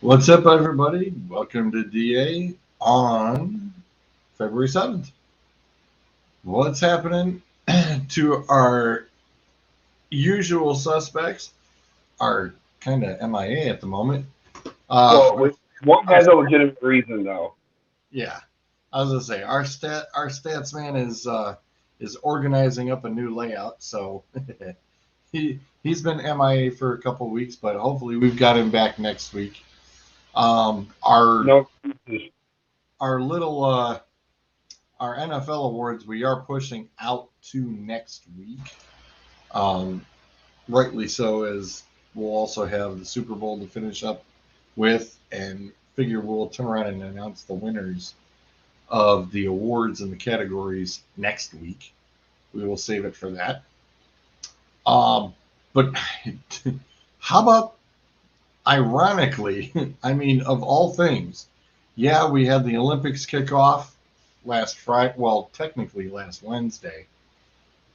What's up, everybody? Welcome to DA on February 7th. What's happening to our usual suspects are kind of MIA at the moment. Well, Our, one our, has a legitimate reason, though. yeah, I was gonna say our stats man is organizing up a new layout, so he's been MIA for a couple weeks, but hopefully we've got him back next week. Our No, our little our NFL awards we are pushing out to next week. Um, Rightly so, as we'll also have the Super Bowl to finish up with, and figure we'll turn around and announce the winners of the awards and the categories next week. We will save it for that. But how about, ironically, I mean, of all things, yeah, we had the Olympics kickoff last Friday, well, technically last Wednesday,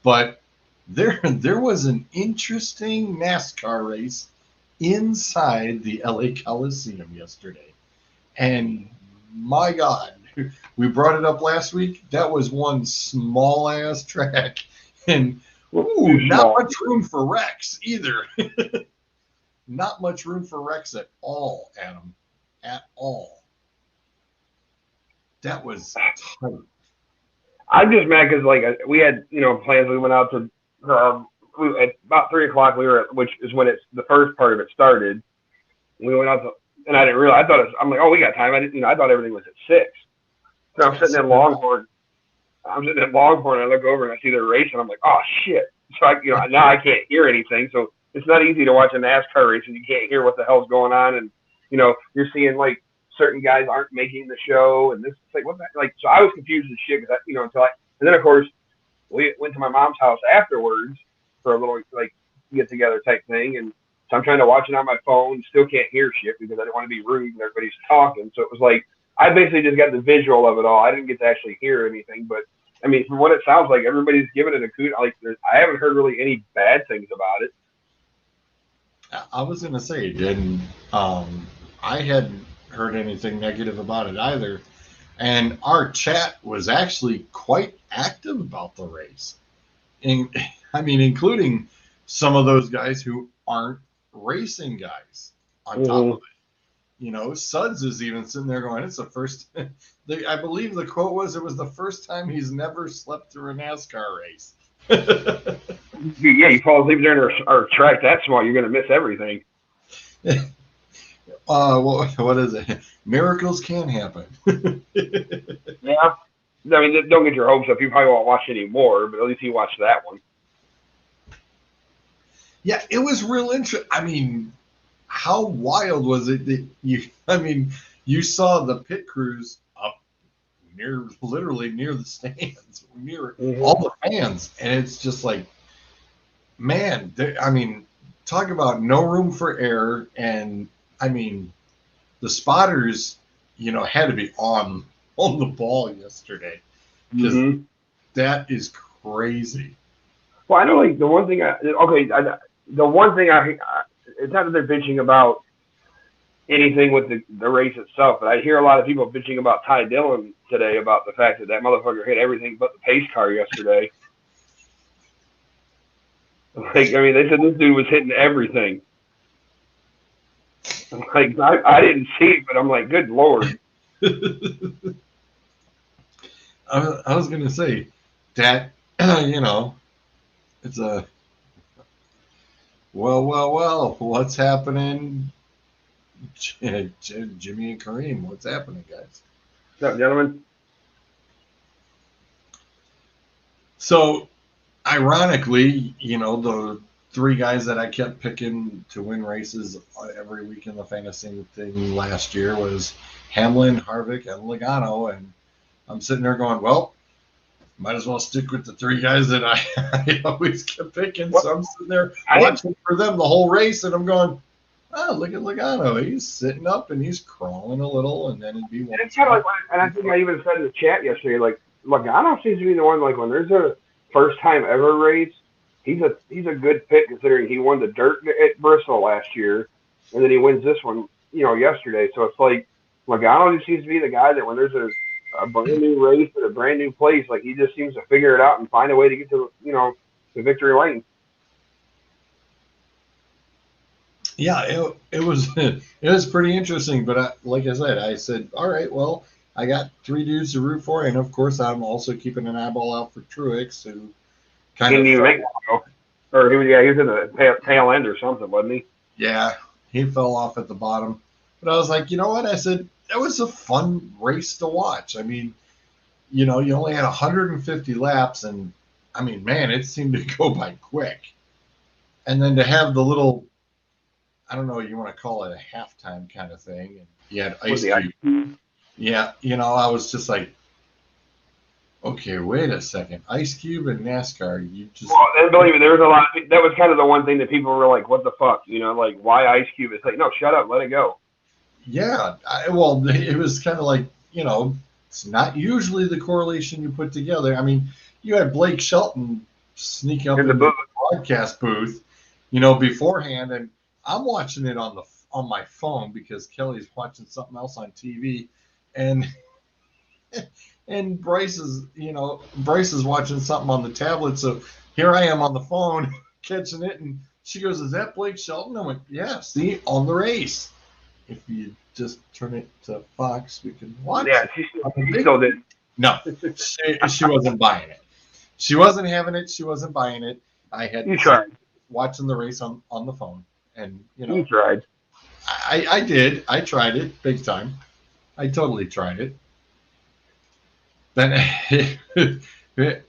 but there was an interesting NASCAR race inside the LA Coliseum yesterday. And my God, we brought it up last week. That was one small ass track. And ooh, too not small. much room for wrecks either. Not much room for wrecks at all, Adam. At all. That was tight. I'm just mad because we had plans. We went out to at about 3 o'clock. We were which is when it's the first part of it started. We went out to, and I didn't realize. I thought I'm like, oh, we got time. I didn't. I thought everything was at 6. So I'm sitting in Longhorn. I'm sitting in Longhorn. And I look over and I see they're racing. I'm like, oh shit. So now I can't hear anything. So it's not easy to watch a NASCAR race and you can't hear what the hell's going on. And you're seeing like certain guys aren't making the show, and this it's like what the, like. So I was confused as shit because and then of course we went to my mom's house afterwards for a little like get together type thing, and so I'm trying to watch it on my phone. Still can't hear shit because I didn't want to be rude and everybody's talking. So it was like I basically just got the visual of it all. I didn't get to actually hear anything, but I mean, from what it sounds like, everybody's giving it a coup. Like I haven't heard really any bad things about it. I was gonna say, didn't I hadn't heard anything negative about it either, and our chat was actually quite active about the race. In, I mean, including some of those guys who aren't racing guys. On top of Mm-hmm. it, Suds is even sitting there going, "It's the first." I believe the quote was, "It was the first time he's never slept through a NASCAR race." Yeah, you fall asleep during our track that small, you're gonna miss everything. What is it? Miracles can happen. Yeah. I mean, don't get your hopes up. You probably won't watch any more, but at least you watched that one. Yeah, it was real interesting. I mean, how wild was it that you? I mean, you saw the pit crews up literally near the stands, near all Mm-hmm. the fans, and it's just like, man. I mean, talk about no room for error, and I mean, the spotters, had to be on the ball yesterday because Mm-hmm. that is crazy. Well, I know, like the one thing. The one thing it's not that they're bitching about anything with the race itself, but I hear a lot of people bitching about Ty Dillon today about the fact that motherfucker hit everything but the pace car yesterday. Like, I mean, they said this dude was hitting everything. Like, I didn't see it, but I'm like, good lord. I was gonna say that it's a well. What's happening, Jimmy and Kareem? What's happening, guys? What's up, gentlemen? So, ironically, the three guys that I kept picking to win races every week in the fantasy thing last year was Hamlin, Harvick, and Logano, and I'm sitting there going, well, might as well stick with the three guys that I always kept picking. What? So I'm sitting there I didn't. watching for them the whole race, and I'm going, oh, look at Logano. He's sitting up and he's crawling a little, and then he'd be one And it's kind of spot. like, and I think I even said in the chat yesterday, like Logano seems to be the one. Like when there's a first time ever race, he's a good pick considering he won the dirt at Bristol last year, and then he wins this one. yesterday. So it's like Logano just seems to be the guy that when there's a brand new race at a brand new place, like he just seems to figure it out and find a way to get to the victory lane. Yeah, it was it was pretty interesting. But like I said, all right, well, I got three dudes to root for, and of course, I'm also keeping an eyeball out for Truex, who He kind didn't of even fell. make one, or he was in the tail end or something, wasn't he? Yeah, he fell off at the bottom. But I was like, you know what? I said that was a fun race to watch. I mean, you only had 150 laps, and I mean, man, it seemed to go by quick. And then to have the little, I don't know, you want to call it a halftime kind of thing, and you had Was Ice the Cube. Yeah, I was just like, okay, wait a second, Ice Cube and NASCAR, you just. Well, and believe me, there was a lot. That was kind of the one thing that people were like, "What the fuck?" Like why Ice Cube? It's like, no, shut up, let it go. Yeah, well, it was kind of like, it's not usually the correlation you put together. I mean, you had Blake Shelton sneak up In the into the booth, broadcast booth, beforehand, and I'm watching it on my phone because Kelly's watching something else on TV, and and Bryce is watching something on the tablet. So here I am on the phone catching it, and she goes, "Is that Blake Shelton?" I went, "Yeah, see, on the race. If you just turn it to Fox, we can watch yeah, it." she still did. No, she wasn't buying it. She wasn't having it. She wasn't buying it. I had You tried. watching the race on the phone, and You tried. I did. I tried it big time. I totally tried it. Then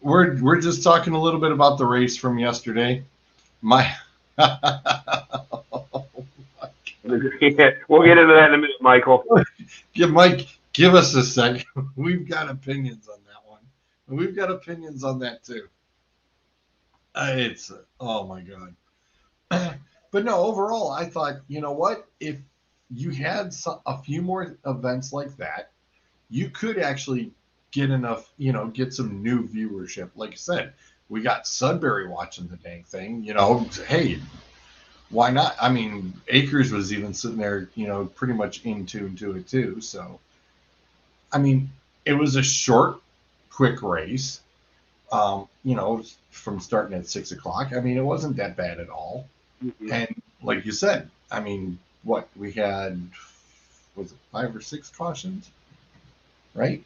we're just talking a little bit about the race from yesterday. My We'll get into that in a minute, Michael. Mike, give us a second. We've got opinions on that one. We've got opinions on that too. It's oh my god. But no, overall, I thought, you know what? If you had a few more events like that, you could actually get enough, get some new viewership. Like I said, we got Sudbury watching the dang thing. Hey, why not? I mean, Akers was even sitting there, pretty much in tune to it too. So, I mean, it was a short, quick race. From starting at 6 o'clock. I mean, it wasn't that bad at all. Mm-hmm. And like you said, I mean, what we had was it 5 or 6 cautions, right?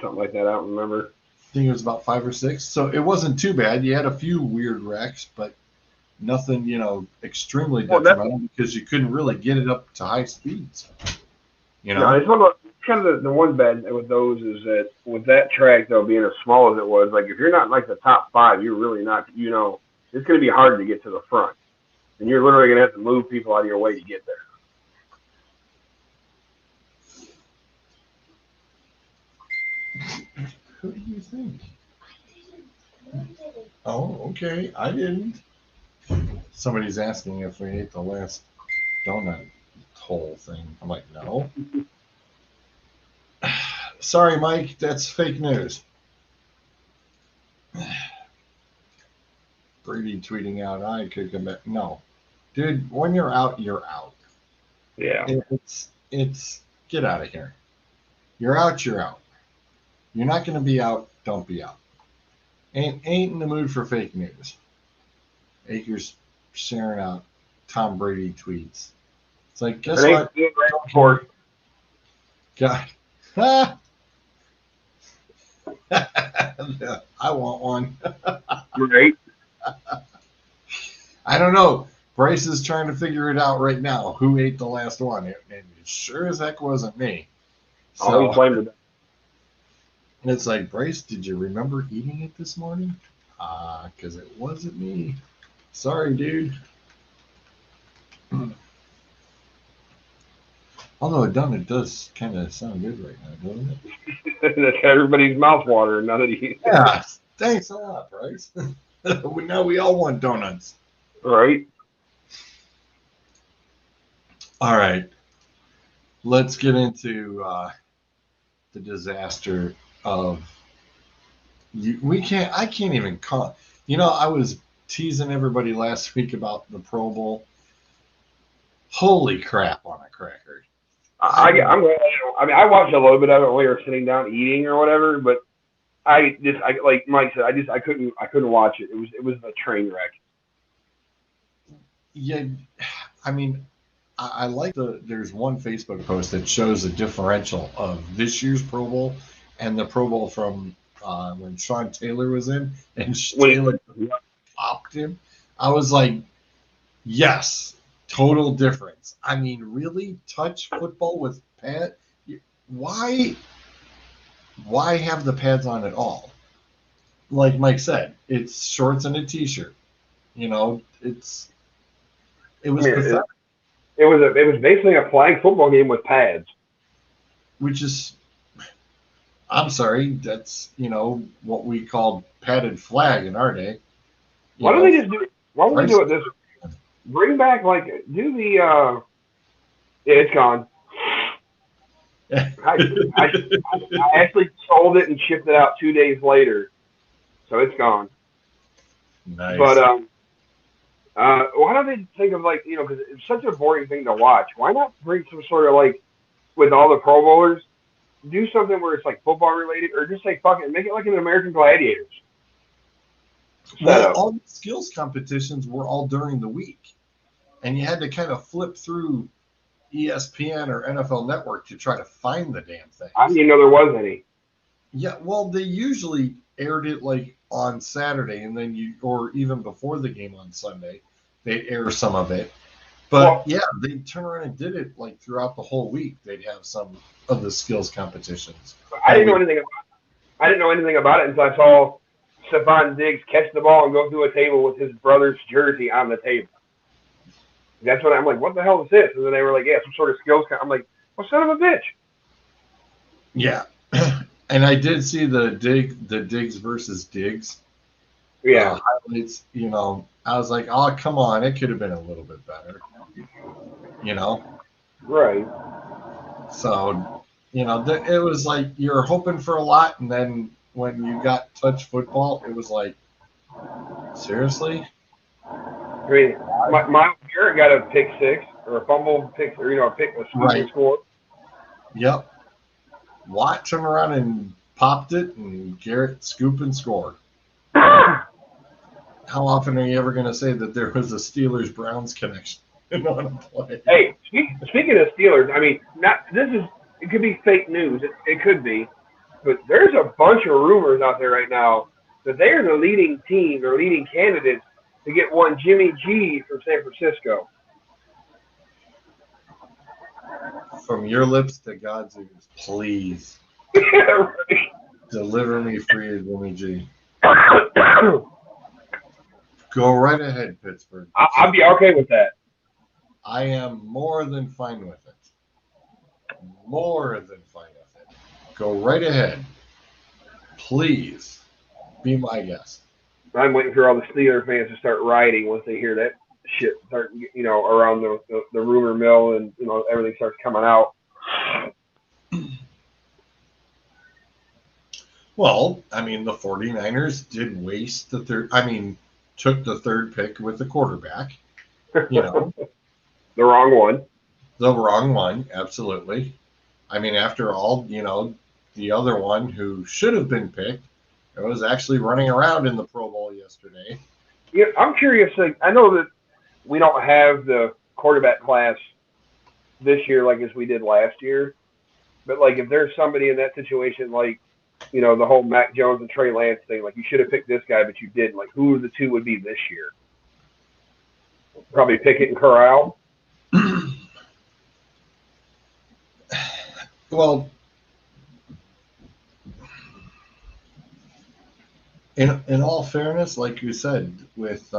Something like that. I don't remember. I think it was about 5 or 6. So it wasn't too bad. You had a few weird wrecks, but nothing, extremely Well, detrimental because you couldn't really get it up to high speeds. no, it's one of kind of the one bad with those is that with that track though being as small as it was, like if you're not like the top five, you're really not. It's going to be hard to get to the front, and you're literally going to have to move people out of your way to get there. Who do you think? Oh, okay. I didn't. Somebody's asking if we ate the last donut hole thing. I'm like, no. Sorry, Mike. That's fake news. Brady tweeting out, I could come back. No, dude. When you're out, you're out. Yeah. It's get out of here. You're out. You're out. You're not going to be out. Don't be out. Ain't in the mood for fake news. Akers sharing out Tom Brady tweets. It's like, guess what? Right God. I want one. Right. I don't know. Bryce is trying to figure it out right now. Who ate the last one? And it sure as heck wasn't me. So, So it's like, Bryce, did you remember eating it this morning? Because it wasn't me. Sorry, dude. Although it does kind of sound good right now, doesn't it? that's everybody's mouth water. None of these. Yeah. Thanks a lot, Bryce. Now we all want donuts. Right. All right. Let's get into the disaster of I can't even call. I was teasing everybody last week about the Pro Bowl. Holy crap on a cracker. I'm glad. I mean, I watched a little bit of it when we were sitting down eating or whatever, but I like Mike said, I couldn't watch it. It was a train wreck. Yeah, I mean, I like there's one Facebook post that shows a differential of this year's Pro Bowl and the Pro Bowl from when Sean Taylor was in, and When Taylor popped him. I was like, yes, total difference. I mean, really, touch football with pad? Why? Why have the pads on at all? Like Mike said, it's shorts and a t-shirt. You know, it I was mean, pathetic, it was basically a flag football game with pads. which is, I'm sorry, that's what we called padded flag in our day. You Why don't know, they just do? Why don't they Rice. do it this? Bring back like do the yeah, it's gone. I, I I actually sold it and shipped it out 2 days later, so it's gone. But Nice. why don't they think of like because it's such a boring thing to watch. Why not bring some sort of like with all the Pro Bowlers, do something where it's like football related, or just say fuck it, make it like an American Gladiators Well, setup. all the skills competitions were all during the week, and you had to kind of flip through ESPN or NFL Network to try to find the damn I didn't things. even know there was any. Yeah, well, they usually aired it like on Saturday, and then or even before the game on Sunday, they'd air some of it. But Well, yeah, they'd turn around and did it like throughout the whole week. They'd have some of the skills competitions I that didn't know week. anything. I didn't know anything about it until I saw Stephon Diggs catch the ball and go through a table with his brother's jersey on the table. That's what I'm like. What the hell is this? And then they were like, yeah, some sort of skills. I'm like, well, son of a bitch. Yeah, and I did see the Diggs versus Diggs Yeah, highlights. I was like, oh come on, it could have been a little bit better. You know, right. so it was like you're hoping for a lot, and then when you got touch football, it was like seriously. I mean, Miles Garrett got a pick six or a fumble pick or a scoop and Right. score. Yep. Watt turned around and popped it, and Garrett scoop and scored. How often are you ever going to say that there was a Steelers Browns connection on a play? Hey, speaking of Steelers, I mean, not this is it could be fake news. It could be, but there's a bunch of rumors out there right now that they are the leading team or leading candidates to get one Jimmy G from San Francisco. From your lips to God's ears, please deliver me free of Jimmy G. Go right ahead, Pittsburgh. I'd be okay with that. I am more than fine with it. More than fine with it. Go right ahead. Please be my guest. I'm waiting for all the Steelers fans to start rioting once they hear that shit start, around the rumor mill and everything starts coming out. Well, I mean, the 49ers did waste took the third pick with the quarterback, you know, The wrong one. the wrong one, absolutely. I mean, after all, the other one who should have been picked was actually running around in the Pro Bowl yesterday. Yeah, I'm curious. Like, I know that we don't have the quarterback class this year like as we did last year, but like if there's somebody in that situation, like the whole Mac Jones and Trey Lance thing, like you should have picked this guy, but you didn't. Like who the two would be this year? Probably Pickett and Corral. Well, in all fairness, like you said, with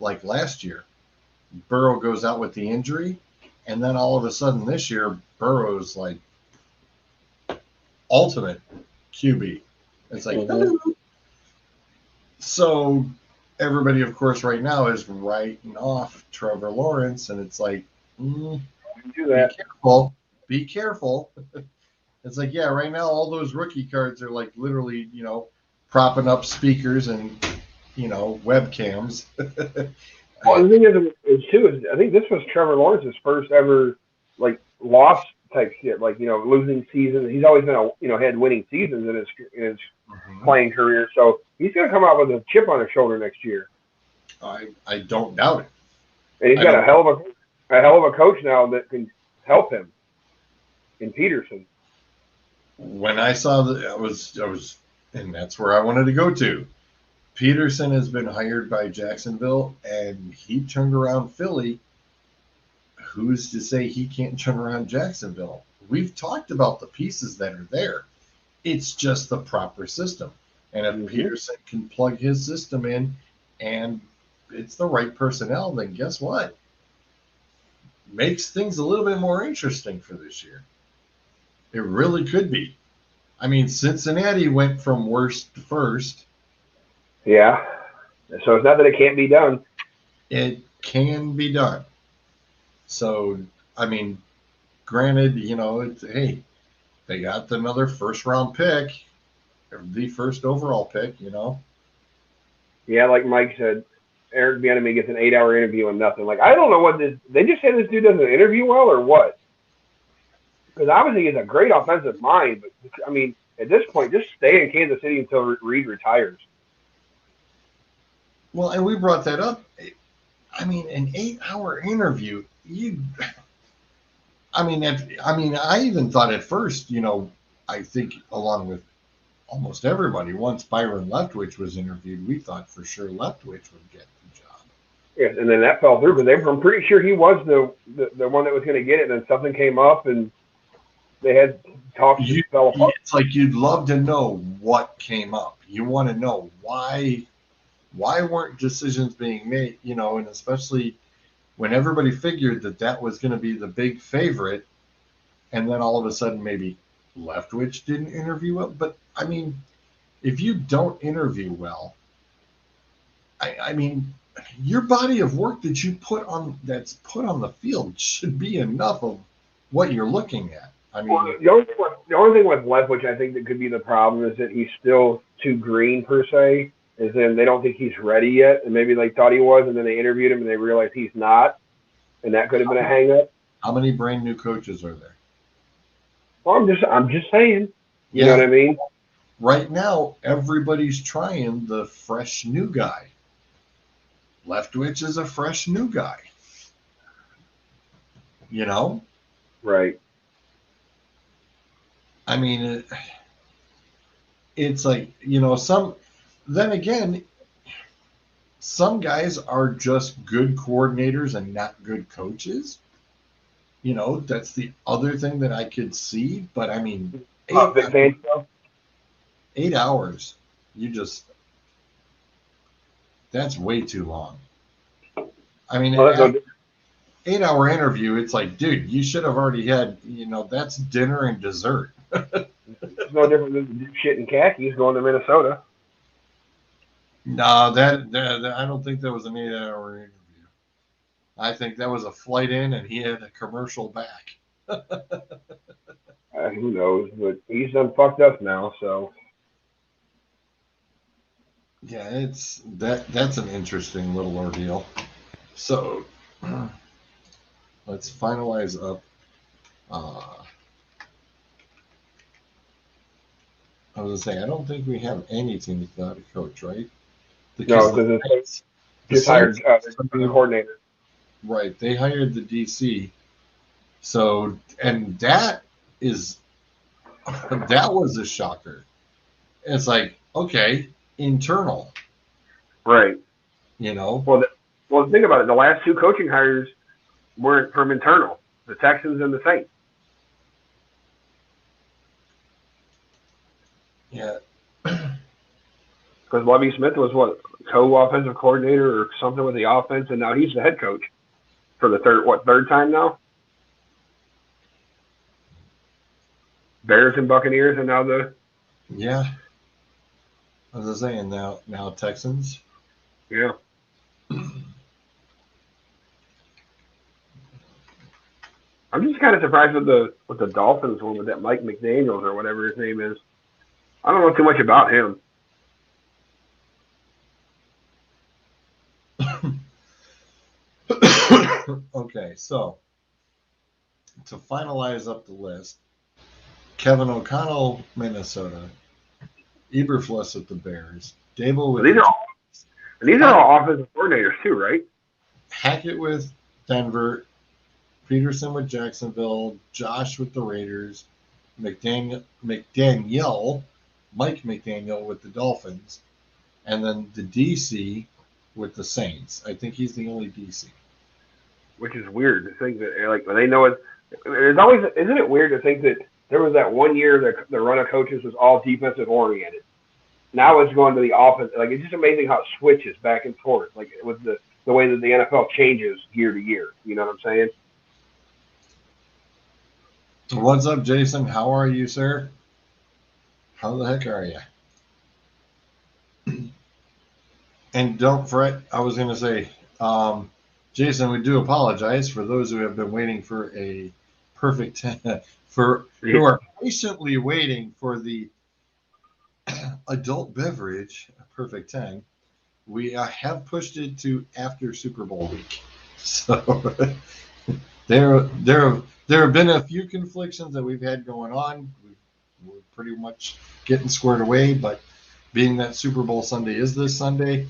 like last year, Burrow goes out with the injury, and then all of a sudden this year, Burrow's like ultimate QB. It's like, Mm-hmm. so everybody, of course, right now is writing off Trevor Lawrence, and it's like, Do be that. careful, be careful. It's like, yeah, right now all those rookie cards are like literally, propping up speakers and webcams. Well, the thing is too is I think this was Trevor Lawrence's first ever like loss type shit. Like losing season. He's always been had winning seasons in his playing career. So he's gonna come out with a chip on his shoulder next year. I don't doubt it. And he's got a hell of a coach now that can help him in Peterson. When I saw that, I was, and that's where I wanted to go to. Peterson has been hired by Jacksonville, and he turned around Philly. Who's to say he can't turn around Jacksonville? We've talked about the pieces that are there. It's just the proper system. And if Peterson can plug his system in and it's the right personnel, then guess what? Makes things a little bit more interesting for this year. It really could be. I mean, Cincinnati went from worst to first. Yeah. So it's not that it can't be done. It can be done. So, I mean, granted, hey, they got another first round pick, the first overall pick, Yeah, like Mike said, Eric Bieniemy gets an 8-hour interview and nothing. Like, I don't know what this. They just say this dude doesn't interview well or what? Because obviously he's a great offensive mind, but I mean, at this point, just stay in Kansas City until Reed retires. Well, and we brought that up. I mean, an 8-hour interview. I even thought at first, I think along with almost everybody, once Byron Leftwich was interviewed, we thought for sure Leftwich would get the job. Yes, and then that fell through because I'm pretty sure he was the one that was going to get it, and then something came up and they had talks that fell apart. It's like you'd love to know what came up. You want to know why weren't decisions being made, and especially when everybody figured that was going to be the big favorite, and then all of a sudden maybe Leftwich didn't interview well. But I mean, if you don't interview well, I mean, your body of work that's put on the field should be enough of what you're looking at. I mean, well, the only thing with Leftwich I think that could be the problem is that he's still too green per se. Is then they don't think he's ready yet, and maybe they thought he was, and then they interviewed him and they realized he's not, and that could have been a hang up. How many brand new coaches are there? Well, I'm just saying. You know what I mean? Right now, everybody's trying the fresh new guy. Leftwich is a fresh new guy. Right. I mean, it's like, then again, some guys are just good coordinators and not good coaches. That's the other thing that I could see. But I mean, 8 hours, that's way too long. I mean, 8-hour interview, it's like, dude, you should have already had, that's dinner and dessert. It's no different than shit in khakis going to Minnesota. No, that I don't think that was an 8-hour interview. I think that was a flight in and he had a commercial back. Who knows? But he's done fucked up now, so. Yeah, that's an interesting little ordeal. So let's finalize up. I was gonna say I don't think we have any teams without a coach, right? Because it's just hired the coordinator. Right, they hired the DC. So, and that was a shocker. It's like, okay, internal. Right. Well, think about it. The last two coaching hires weren't from internal. The Texans and the Saints. Yeah. Because Lovie Smith was co-offensive coordinator or something with the offense, and now he's the head coach for the third time now? Bears and Buccaneers, and now the. Yeah. As I was saying, now Texans. Yeah. I'm just kind of surprised with the Dolphins one with that Mike McDaniels or whatever his name is. I don't know too much about him. Okay, so to finalize up the list, Kevin O'Connell, Minnesota, Eberflus with the Bears, Dable with These the are all, Giants, and these are Hack, all offensive coordinators too, right? Hackett with Denver, Peterson with Jacksonville, Josh with the Raiders, Mike McDaniel with the Dolphins, and then the DC with the Saints. I think he's the only DC. Which is weird to think that like when they know it. It's always isn't it weird to think that there was that one year that the run of coaches was all defensive oriented. Now it's going to the offense. Like it's just amazing how it switches back and forth. Like with the way that the NFL changes year to year. You know what I'm saying? What's up, Jason? How are you, sir? How the heck are you? And don't fret. I was going to say, Jason, we do apologize for those who have been waiting for a perfect 10, for who are patiently waiting for the adult beverage perfect 10. We have pushed it to after Super Bowl week. So there have been a few conflictions that we've had going on. We're pretty much getting squared away, but being that Super Bowl Sunday is this Sunday,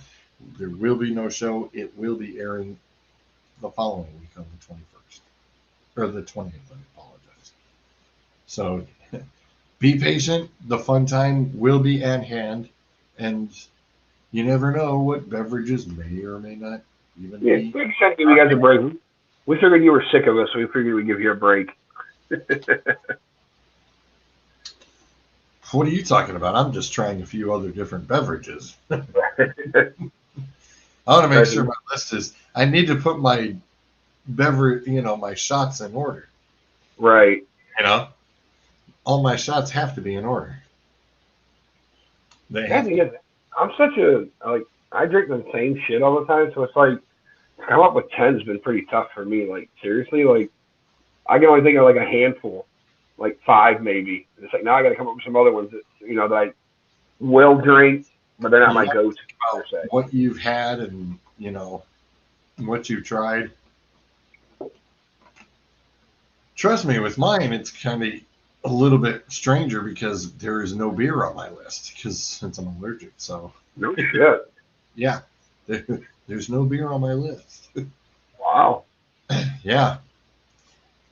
there will be no show. It will be airing the following week on the 21st or the 20th. I apologize. So be patient. The fun time will be at hand, and you never know what beverages may or may not even Yeah, be. we decided to give you guys a break. We figured you were sick of us, so we figured we'd give you a break. What are you talking about? I'm just trying a few other different beverages. I want to make sure my list is. I need to put my beverage, my shots in order. Right. All my shots have to be in order. They Yeah, have to. because I'm such a like I drink the same shit all the time, so it's like to come up with 10's been pretty tough for me. Like seriously, like I can only think of like a handful, like five maybe. And it's like now I got to come up with some other ones that that I will drink, but they're not You my have to go-to think per about se. what you've had and what you've tried. Trust me, with mine, it's kind of a little bit stranger because there is no beer on my list because since I'm allergic. So No shit. yeah, there, there's no beer on my list. Wow. Yeah,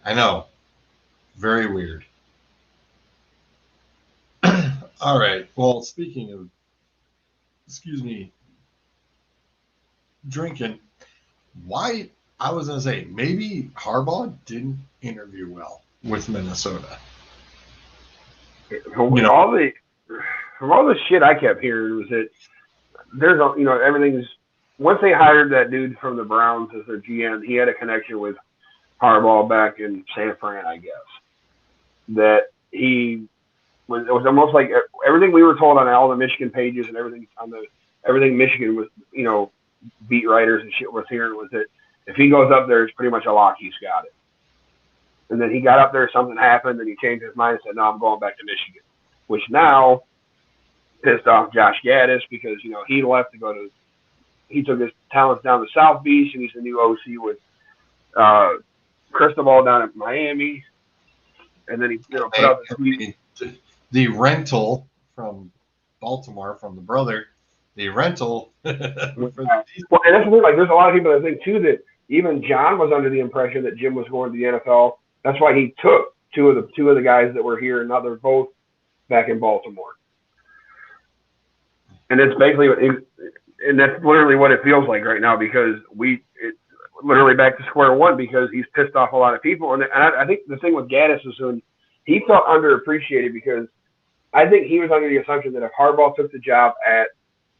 I know. Very weird. All right. Well, speaking of, excuse me, drinking, why? I was gonna say maybe Harbaugh didn't interview well with Minnesota. From You know, all the from all the shit I kept hearing was that there's a everything's once they hired that dude from the Browns as their GM, he had a connection with Harbaugh back in San Fran, I guess. That he was it was almost like everything we were told on all the Michigan pages and everything on the everything Michigan was beat writers and shit was hearing was that if he goes up there, it's pretty much a lock. He's got it. And then he got up there, something happened, and he changed his mind and said, "No, I'm going back to Michigan," which now pissed off Josh Gaddis because he left to go to he took his talents down to South Beach and he's the new OC with uh, Cristobal down at Miami, and then he put out the tweet. the rental from Baltimore from the brother, the rental for the Well, and that's the thing. Like, there's a lot of people that think too that even John was under the impression that Jim was going to the NFL. That's why he took two of the guys that were here, and now they're both back in Baltimore. And that's basically and that's literally what it feels like right now because it's literally back to square one because he's pissed off a lot of people. And I think the thing with Gaddis is when he felt underappreciated because I think he was under the assumption that if Harbaugh took the job at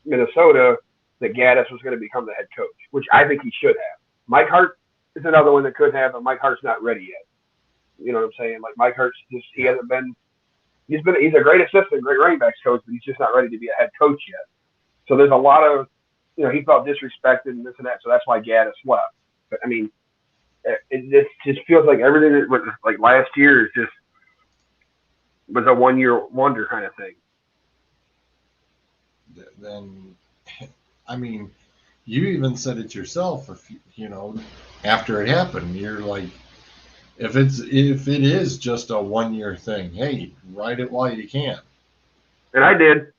Minnesota, that Gaddis was going to become the head coach, which I think he should have. Mike Hart is another one that could have, but Mike Hart's not ready yet. You know what I'm saying? Like Mike Hart's he hasn't been. He's a great assistant, great running backs coach, but he's just not ready to be a head coach yet. So there's a lot of, he felt disrespected and this and that. So that's why Gaddis left. But I mean, it just feels like everything that was like last year is just was a 1 year wonder kind of thing. then I mean, you even said it yourself. If after it happened, you're like, if it is just a 1 year thing, hey, ride it while you can. And I did.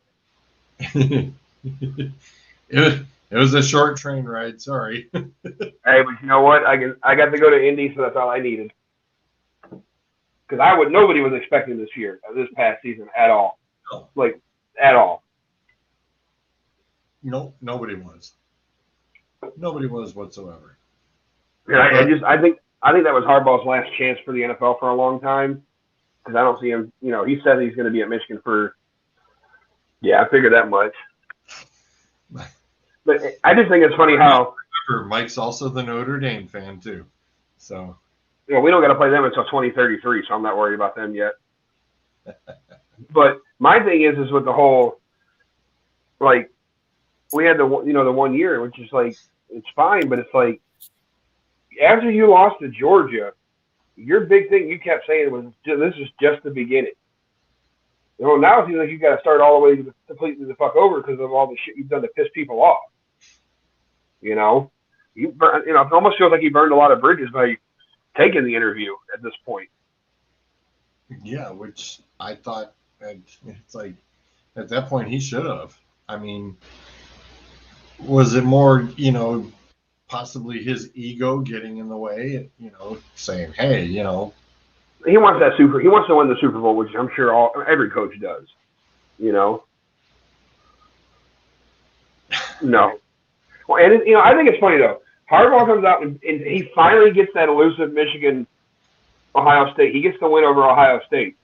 It was a short train ride. Sorry. Hey, but you know what? I got to go to Indy, so that's all I needed. Because nobody was expecting this past season at all, No. like at all. No, nobody was. Nobody was whatsoever. And I think that was Harbaugh's last chance for the NFL for a long time. Because I don't see him. He said he's going to be at Michigan for. Yeah, I figured that much. But I just think it's funny how. Remember, Mike's also the Notre Dame fan too, so. We don't got to play them until 2033, so I'm not worried about them yet. But my thing is with the whole, like, we had the 1 year, which is like, it's fine, but it's like, after you lost to Georgia, your big thing you kept saying was, this is just the beginning. Now it seems like you got to start all the way completely the fuck over because of all the shit you've done to piss people off. It almost feels like you burned a lot of bridges by taking the interview at this point. Yeah, which I thought it's like at that point he should have. I mean, was it more, possibly his ego getting in the way, saying, hey, he wants he wants to win the Super Bowl, which I'm sure every coach does. No. Well, and I think it's funny though. Harbaugh comes out and he finally gets that elusive Michigan Ohio State. He gets the win over Ohio State.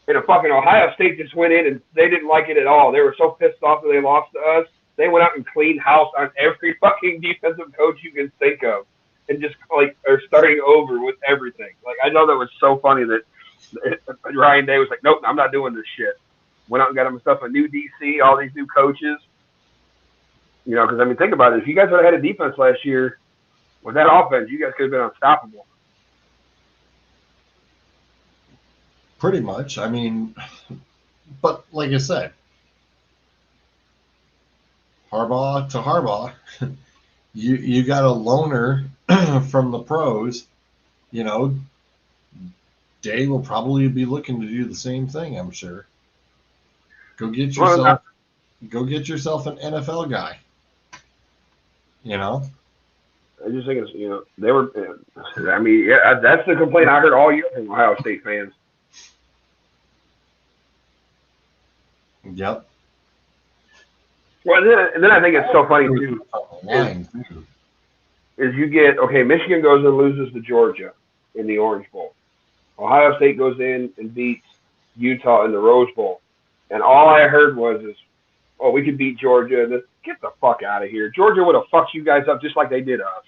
And fucking Ohio State just went in and they didn't like it at all. They were so pissed off that they lost to us. They went out and cleaned house on every fucking defensive coach you can think of. And just are starting over with everything. I know that was so funny that Ryan Day was like, nope, I'm not doing this shit. Went out and got himself a new DC, all these new coaches. Because think about it. If you guys would have had a defense last year with that offense, you guys could have been unstoppable. Pretty much. But like I said, Harbaugh to Harbaugh, you got a loner from the pros. Day will probably be looking to do the same thing. I'm sure. Go get yourself an NFL guy. I just think it's they were. That's the complaint I heard all year from Ohio State fans. Yep. Well, then I think it's so funny too. Is you get Michigan goes and loses to Georgia in the Orange Bowl. Ohio State goes in and beats Utah in the Rose Bowl, and all I heard was we could beat Georgia. Get the fuck out of here. Georgia would have fucked you guys up just like they did us.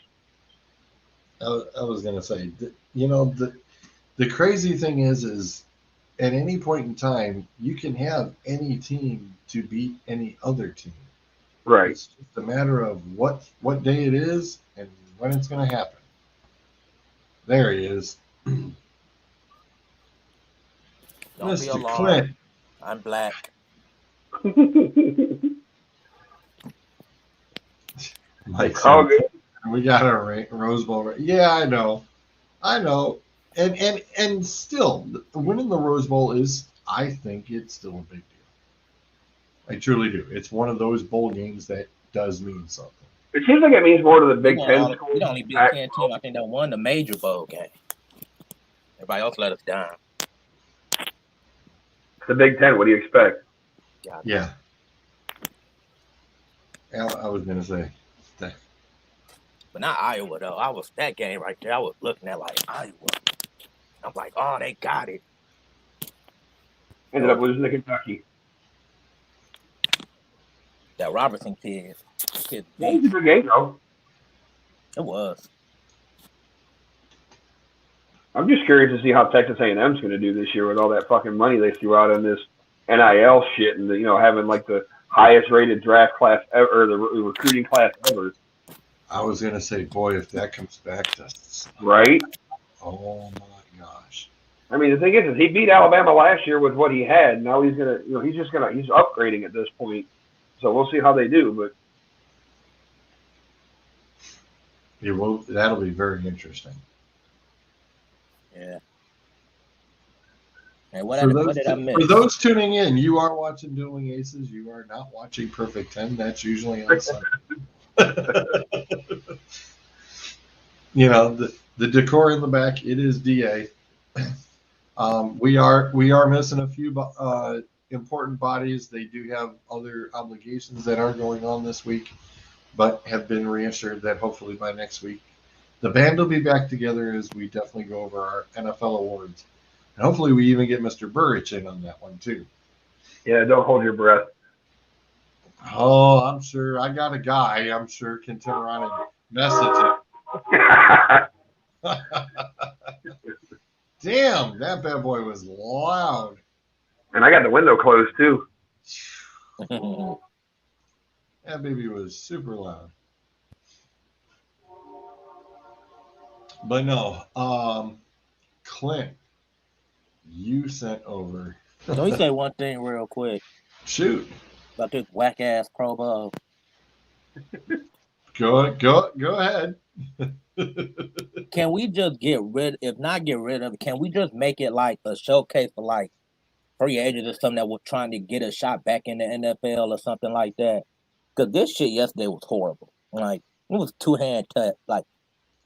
I was gonna say, the crazy thing is at any point in time you can have any team to beat any other team. Right. It's just a matter of what day it is and when it's gonna happen. There he is. Don't Mr. be alarmed. Clint. I'm black. Mike's good. We got a Rose Bowl. Yeah, I know. And still, winning the Rose Bowl I think it's still a big deal. I truly do. It's one of those bowl games that does mean something. It seems like it means more to the Big Ten schools. We're the only Big Ten team I think that won the major bowl game. Everybody else let us down. The Big Ten. What do you expect? Yeah. I was gonna say that. But not Iowa though. That game right there. I was looking at Iowa. I'm like, oh, they got it. Ended up losing to Kentucky. That Robertson kid. It was a good game though. It was. I'm just curious to see how Texas A&M is going to do this year with all that fucking money they threw out in this NIL shit and having the highest rated draft class ever, or the recruiting class ever. I was gonna say, boy, if that comes back to right. Oh my gosh. The thing is he beat Alabama last year with what he had. Now he's gonna, he's upgrading at this point. So we'll see how they do. But It will. That'll be very interesting. Yeah. And what For what those did I for miss? those tuning in, you are watching Dueling Aces. You are not watching Perfect 10. That's usually on Sunday. The decor in the back. It is DA. We are missing a few important bodies. They do have other obligations that are going on this week, but have been reassured that hopefully by next week the band will be back together as we definitely go over our NFL awards. And hopefully we even get Mr. Burrich in on that one too. Yeah, don't hold your breath. Oh, I'm sure. I got a guy I'm sure can turn around and message it. Damn, that bad boy was loud. And I got the window closed too. That baby was super loud. But no, Clint, you sent over. Can we say one thing real quick Shoot. about this whack ass Pro Bowl? Go ahead. Can we just get rid? If not get rid of it, can we just make it like a showcase for like free agents or something that was trying to get a shot back in the NFL or something like that? Because this shit yesterday was horrible. Like it was two hand touch. Like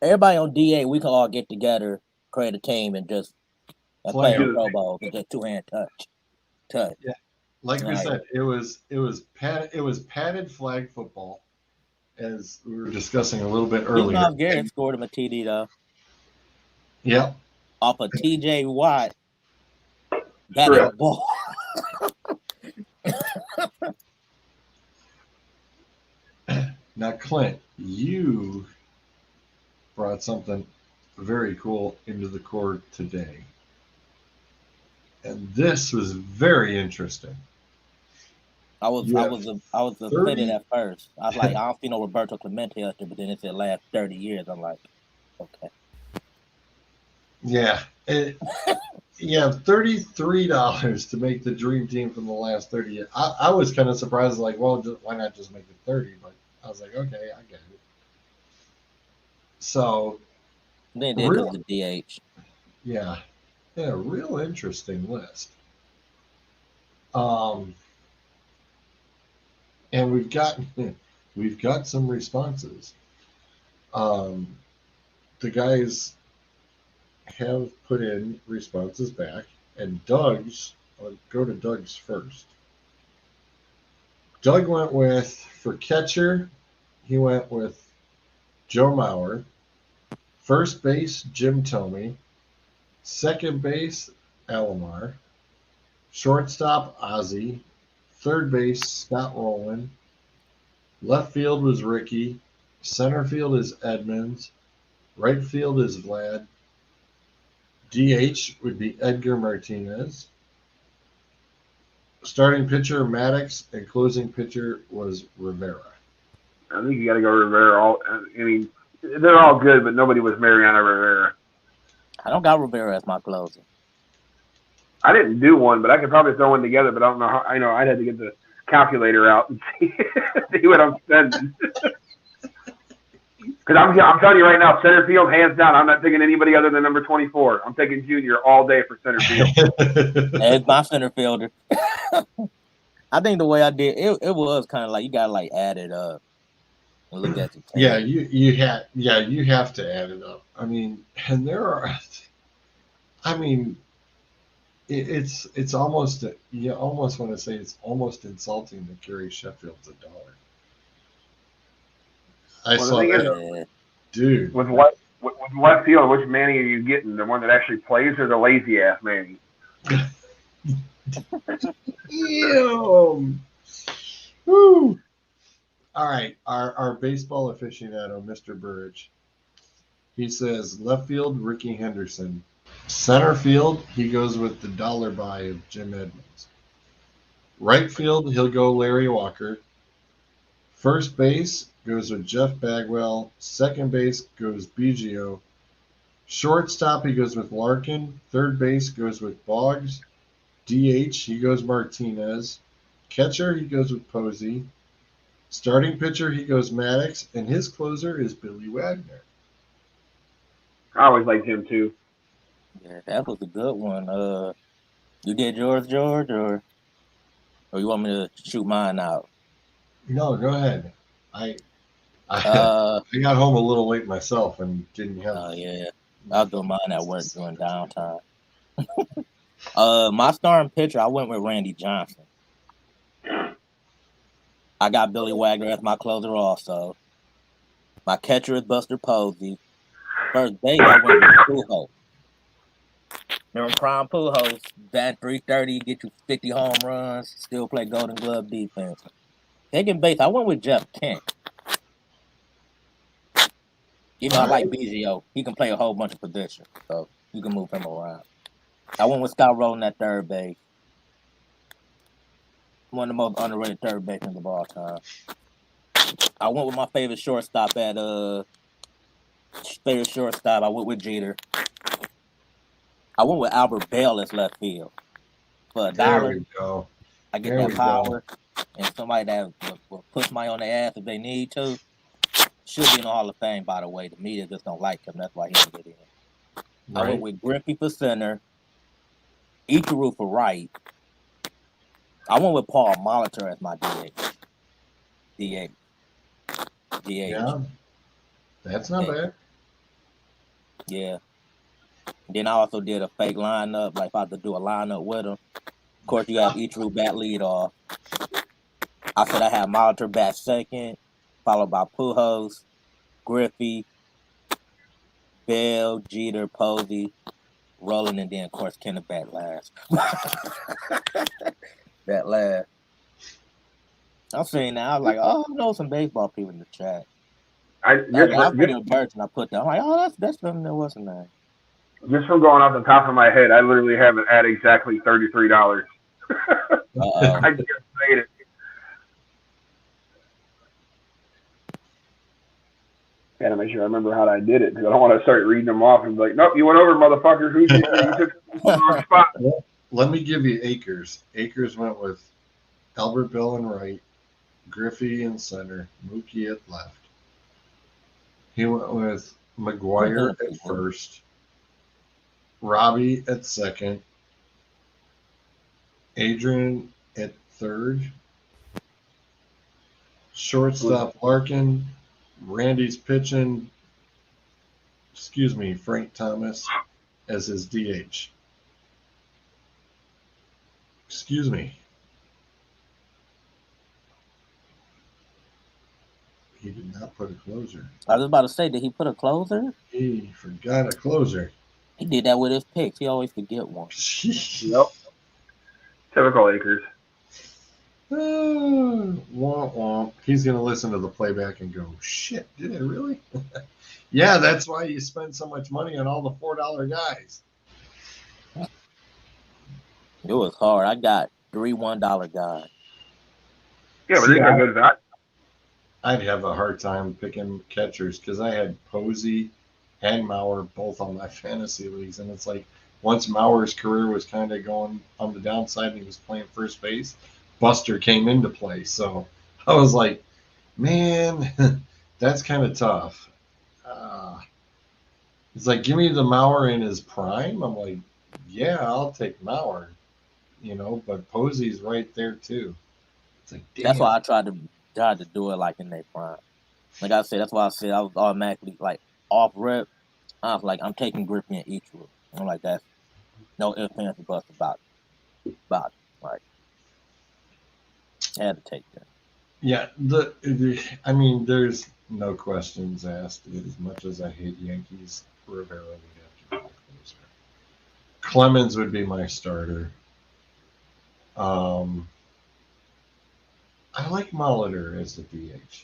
everybody on DA, we can all get together, create a team, and just play Play in the 'em. Pro Bowl. It's just two hand touch. Yeah, like we Like said, it was padded flag football, as we were discussing a little bit Steve earlier. Miles Garrett scored him a TD though Yep. off of TJ Watt batted Strip. the ball. Now, Clint, you brought something very cool into the court today. And this was very interesting. I was You I have was I was offended 30. at first. I was like, I don't see no Roberto Clemente yesterday, but then it said last 30 years. I'm like, okay. Yeah. You have $33 to make the dream team from the last 30 years. I was kind of surprised, like, well, why not just make it 30? But I was like, okay, I get it. So, Then they did because real, of the DH. yeah, real interesting list. Um, and we've got some responses. Um, the guys have put in responses back, and I'll go to Doug's first. Doug went with, for catcher, he went with Joe Mauer. First base, Jim Thome. Second base, Alomar. Shortstop, Ozzie. Third base, Scott Rowland. Left field was Ricky. Center field is Edmonds. Right field is Vlad. DH would be Edgar Martinez. Starting pitcher, Maddox, and closing pitcher was Rivera. I think you got to go Rivera. I mean, they're all good, but nobody was Mariano Rivera. I don't got Rivera as my closer. I didn't do one, but I could probably throw one together. But I don't know how. I know I'd have to get the calculator out and see what I'm spending. Because I'm telling you right now, center field, hands down, I'm not taking anybody other than number 24. I'm taking Junior all day for center field. As my center fielder. I think the way I did it was kind of like you got to like add it up and look at the team. Yeah, you have to add it up. I mean, and there are, I mean, it's almost, you almost want to say it's almost insulting that Gary Sheffield's $1. I Well, saw the thing that, is, dude. with left field, which Manny are you getting? The one that actually plays or the lazy ass Manny? Damn. Woo. All right, our baseball aficionado, Mr. Burridge. He says left field, Ricky Henderson. Center field, he goes with the dollar buy of Jim Edmonds. Right field, he'll go Larry Walker. First base goes with Jeff Bagwell. Second base goes Biggio. Shortstop, he goes with Larkin. Third base goes with Boggs. DH, he goes Martinez. Catcher, he goes with Posey. Starting pitcher, he goes Maddox, and his closer is Billy Wagner. I always liked him too. Yeah, that was a good one. You did yours, George, or you want me to shoot mine out? No, go ahead. I I, Uh, I got home a little late myself and didn't have. oh yeah, I'll do mine at work during downtime. My starting pitcher, I went with Randy Johnson. I got Billy Wagner as my closer also. My catcher is Buster Posey. First base, I went with Pujols. Remember Prime Pujols, bat 330, get you 50 home runs, still play Golden Glove defense. Second base, I went with Jeff Kent. Even though I All like right. Biggio, he can play a whole bunch of positions, so you can move him around. I went with Scott Rowland at third base. One of the most underrated third basemen of all time. I went with my favorite shortstop at favorite shortstop. I went with Jeter. I went with Albert Bell as left field. For There $1, we go. I get There that we go. power and somebody that will push my on their ass if they need to. Should be in the Hall of Fame, by the way. The media just don't like him. That's why he didn't get in. I went Right. with Griffey for center, Ichiro for right. I went with Paul Molitor as my DH. DH. DH. Yeah, that's not Yeah. bad. Yeah. Then I also did a fake lineup, like if I had to do a lineup with him. Of course, you have Ichiro bat lead off. I said I had Molitor bat second, followed by Pujols, Griffey, Bell, Jeter, Posey, Rolling, and then of course Kenneth bat last. That last. I'm saying now, I was like, oh, I know some baseball people in the chat. I I just was for, thinking of Birch, and I put that. I'm like, oh, that's something that wasn't there. just from going off the top of my head, I literally have it at exactly $33. Uh I just made it. Gotta make sure I remember how I did it because I don't want to start reading them off and be like, nope, you went over, motherfucker. Who did you took the wrong oh. spot? Well, let me give you Akers. Akers went with Albert Bell in right, Griffey in center, Mookie at left. He went with McGuire at first, Robbie at second, Adrian at third, shortstop Larkin, Randy's pitching, Frank Thomas as his DH. Excuse me. He did not put a closer. I was about to say, did he put a closer? He forgot a closer. He did that with his picks. He always forget one. Yep. Typical Acres. Womp womp. He's going to listen to the playback and go, shit, did it really? Yeah, that's why you spend so much money on all the $4 guys. It was hard. I got 3 $1 guys. Yeah, but See, these are good value. I'd have a hard time picking catchers because I had Posey and Mauer both on my fantasy leagues. And it's like once Mauer's career was kind of going on the downside and he was playing first base, Buster came into play. So I was like, man, that's kind of tough. It's like, give me the Mauer in his prime. I'm like, yeah, I'll take Mauer, but Posey's right there too. It's like, That's damn. why I tried to do it like in their prime. Like I said, that's why I said I was automatically like off rip. I was like, I'm taking Griffey and Ichiro. I'm like, that's no ifs, ands, or buts about it. Like, I had to take that. Yeah, I mean, there's no questions asked. As much as I hate Yankees, Rivera would have to be my closer. Clemens would be my starter. I like Molitor as the DH.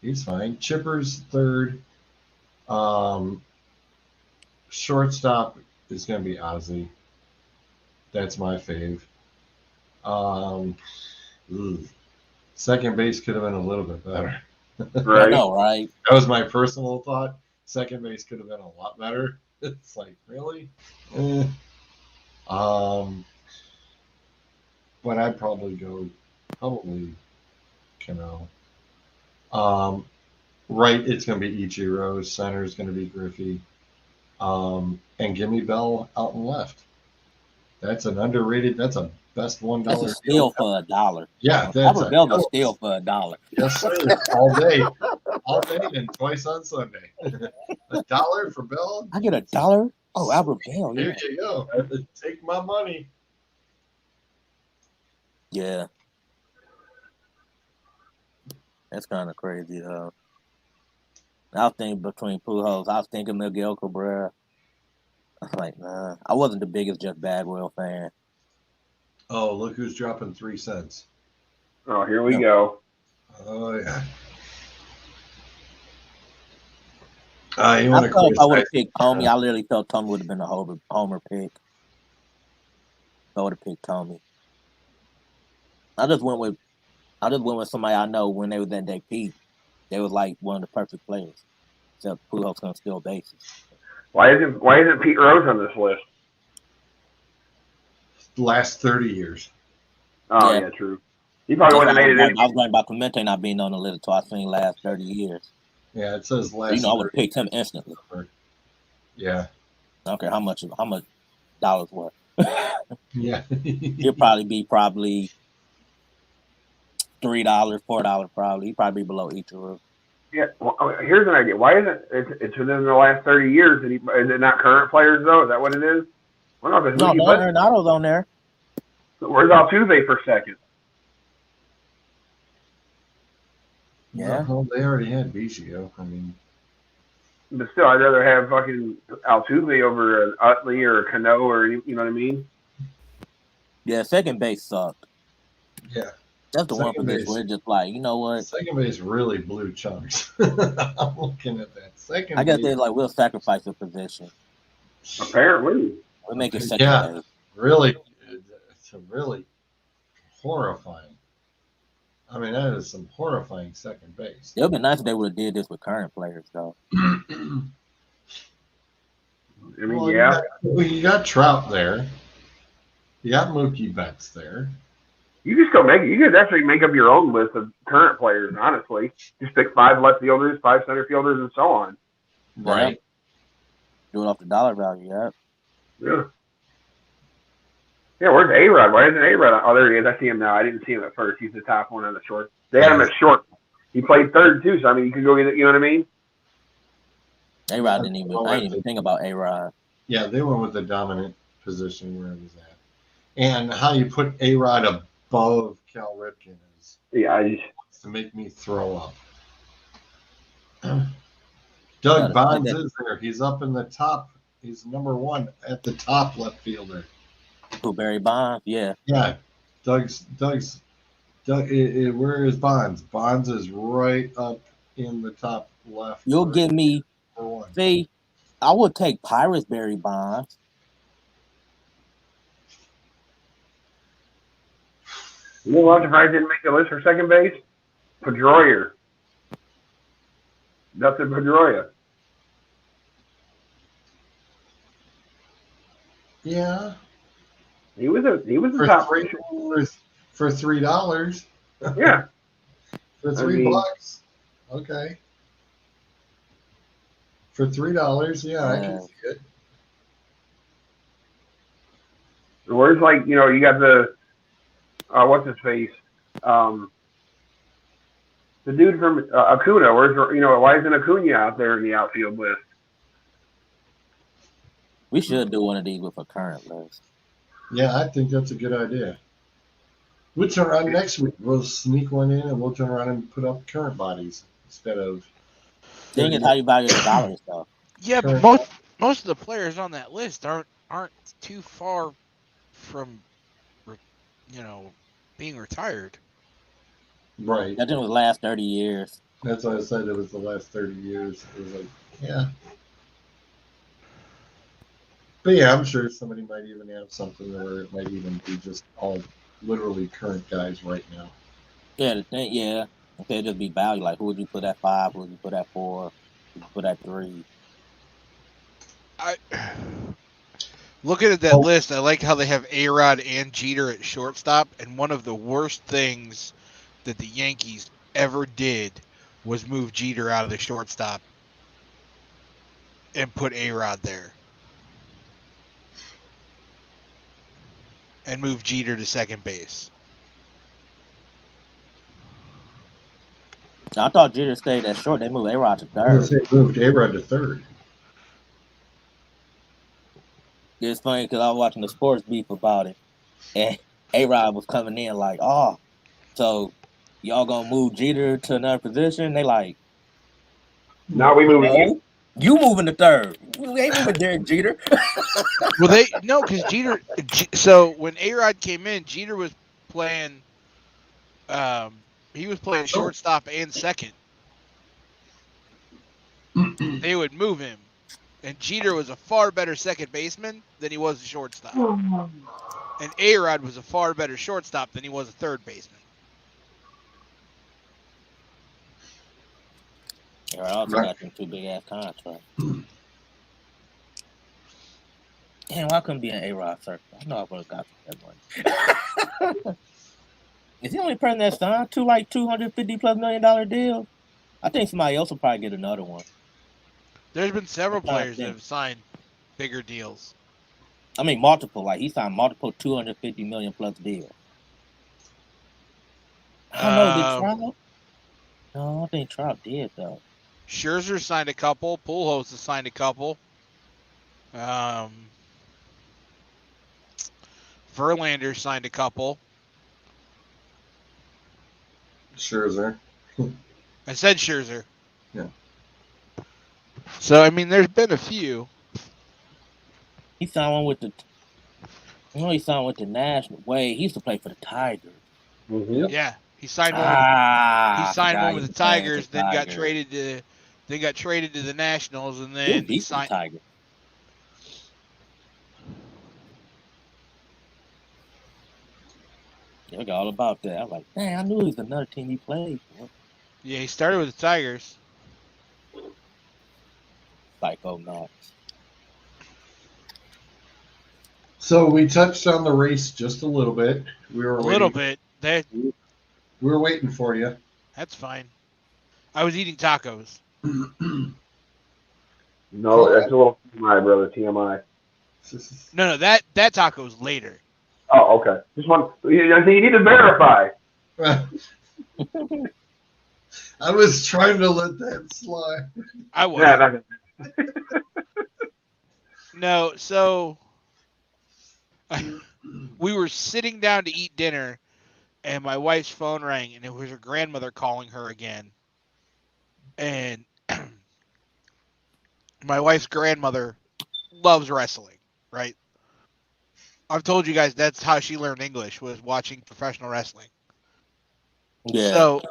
He's fine. Chipper's third. Um, Shortstop is going to be Ozzy. That's my fave. Um, Second base could have been a little bit better. I know, right? That was my personal thought. Second base could have been a lot better. It's like, really? But I'd probably go Cano. Right, it's going to be Ichiro. Center is going to be Griffey. And Gimme Bell out and left. That's an underrated. That's a best $1 That's a deal. steal for $1. Yeah, that's Albert Bell's a steal for $1. Yes, sir. All day, and twice on Sunday. $1 for Bell. I get $1. Oh, Albert Bell. There Yeah. you go. Take my money. Yeah. That's kind of crazy, though. I was thinking between Pujols. I was thinking Miguel Cabrera. I was like, nah. I wasn't the biggest Jeff Bagwell fan. Oh, look who's dropping 3 cents. Oh, here we go. Oh yeah. I thought if I would have picked Tommy, I literally felt Tommy would have been a homer pick. If I would have picked Tommy. I just went with somebody I know when they was at their peak. They was like one of the perfect players. Except Pujols gonna steal bases. Why isn't Pete Rose on this list? Last 30 years. Oh yeah, true. He probably would have made it. I was going about Clemente not being on the list, so I seen last 30 years. Yeah, it says last. I would have picked him instantly. Yeah. I don't care how much dollars worth. Yeah. He'll probably be $3, $4 probably. He'd probably be below Ichiro. Yeah. Well, here's an idea. Why isn't it's within the last 30 years? Is it not current players though? Is that what it is? Well, no, Arenado's on there. Where's Altuve for second? Yeah. Well, they already had Biggio. I mean, but still, I'd rather have fucking Altuve over an Utley or a Cano or you know what I mean? Yeah, second base sucked. Yeah. That's the one position where it's just like, you know what? Second base really blew chunks. I'm looking at that. Second I guess base. they're like, we'll sacrifice a position. Apparently. We'll make it second base. Really, it's really horrifying. I mean, that is some horrifying second base. It would be nice if they would have did this with current players, though. I mean, well, yeah. You got Trout there. You got Mookie Betts there. You just you could actually make up your own list of current players, honestly. Just pick 5 left fielders, 5 center fielders, and so on. Right. Do it off the dollar value, yeah. Yeah. Yeah, where's A-Rod? Why isn't A-Rod? Oh, there he is. I see him now. I didn't see him at first. He's the top one on the short. They had him at short. He played third, too, so, I mean, you could go get it. You know what I mean? A-Rod I didn't even think about A-Rod. Yeah, they went with the dominant position where he was at. And how you put A-Rod above Cal Ripken is to make me throw up. Doug Bonds is there. He's up in the top. He's number 1 at the top left fielder. Barry Bonds, yeah. Yeah. Doug, where is Bonds? Bonds is right up in the top left. You'll give me, see, I would take Pirates Barry Bonds. You know what? If I didn't make the list for second base, Pedroia. Dustin Pedroia. Yeah. He was a top for $3. Yeah. For $3. Okay. For $3, yeah, I can see it. Where's you got the what's his face? The dude from Acuna. Where's why isn't Acuna out there in the outfield list? We should do one of these with a current list. Yeah, I think that's a good idea. We'll turn around next week. We'll sneak one in and we'll turn around and put up current bodies instead of. Thing is how you value the dollar stuff. Yeah, but most of the players on that list aren't too far from, being retired. Right. I think it was the last 30 years. That's why I said it was the last 30 years. It was like, yeah. But yeah, I'm sure somebody might even have something where it might even be just all literally current guys right now. Yeah, the thing, yeah. Okay, just be value. Like, who would you put at 5? Who would you put at 4? Who would you put at 3? Looking at that list, I like how they have A-Rod and Jeter at shortstop, and one of the worst things that the Yankees ever did was move Jeter out of the shortstop and put A-Rod there. And move Jeter to second base. I thought Jeter stayed at short. They moved A-Rod to I was third. gonna say moved A-Rod to third. It's funny because I was watching the sports beef about it, and A-Rod was coming in like, "Oh, so y'all gonna move Jeter to another position?" They like, Now we moving you. "No, you moving to third. You ain't moving Derek Jeter." Well, because Jeter. So when A-Rod came in, Jeter was playing. He was playing shortstop and second. They would move him, and Jeter was a far better second baseman than he was a shortstop. And A-Rod was a far better shortstop than he was a third baseman. Or also got them two big ass contracts. Damn, why couldn't be an A-Rod circle? I know I would have got that money. Is he the only person that signed two like $250+ million deals? I think somebody else will probably get another one. There's been several I'm trying to players that think. have signed bigger deals. I mean, multiple. Like he signed multiple $250 million+ deals. I don't know. Did Trout? No, I don't think Trout did though. Scherzer signed a couple. Pujols has signed a couple. Verlander signed a couple. Scherzer. I said Scherzer. Yeah. So I mean, there's been a few. He signed one with the. You know, he signed with the National. Wait, he used to play for the Tigers. Mm-hmm. Yeah, he signed one. I He signed forgot one he with the was playing for Tigers, the then got Tigers. traded to the Nationals, and He was then he decent signed. Tigers. Yeah, I got all about that. I was like, dang, I knew he was another team he played for. Yeah, he started with the Tigers. Psycho Max. So we touched on the race just a little bit. We were A waiting. little bit. We were waiting for you. That's fine. I was eating tacos. No, that's a little TMI, brother. TMI. No, that taco's later. Oh, okay. Just want. I think you need to verify. I was trying to let that slide. I was. Yeah, No, so we were sitting down to eat dinner, and my wife's phone rang, and it was her grandmother calling her again. And my wife's grandmother loves wrestling, right? I've told you guys that's how she learned English, was watching professional wrestling. Yeah. So,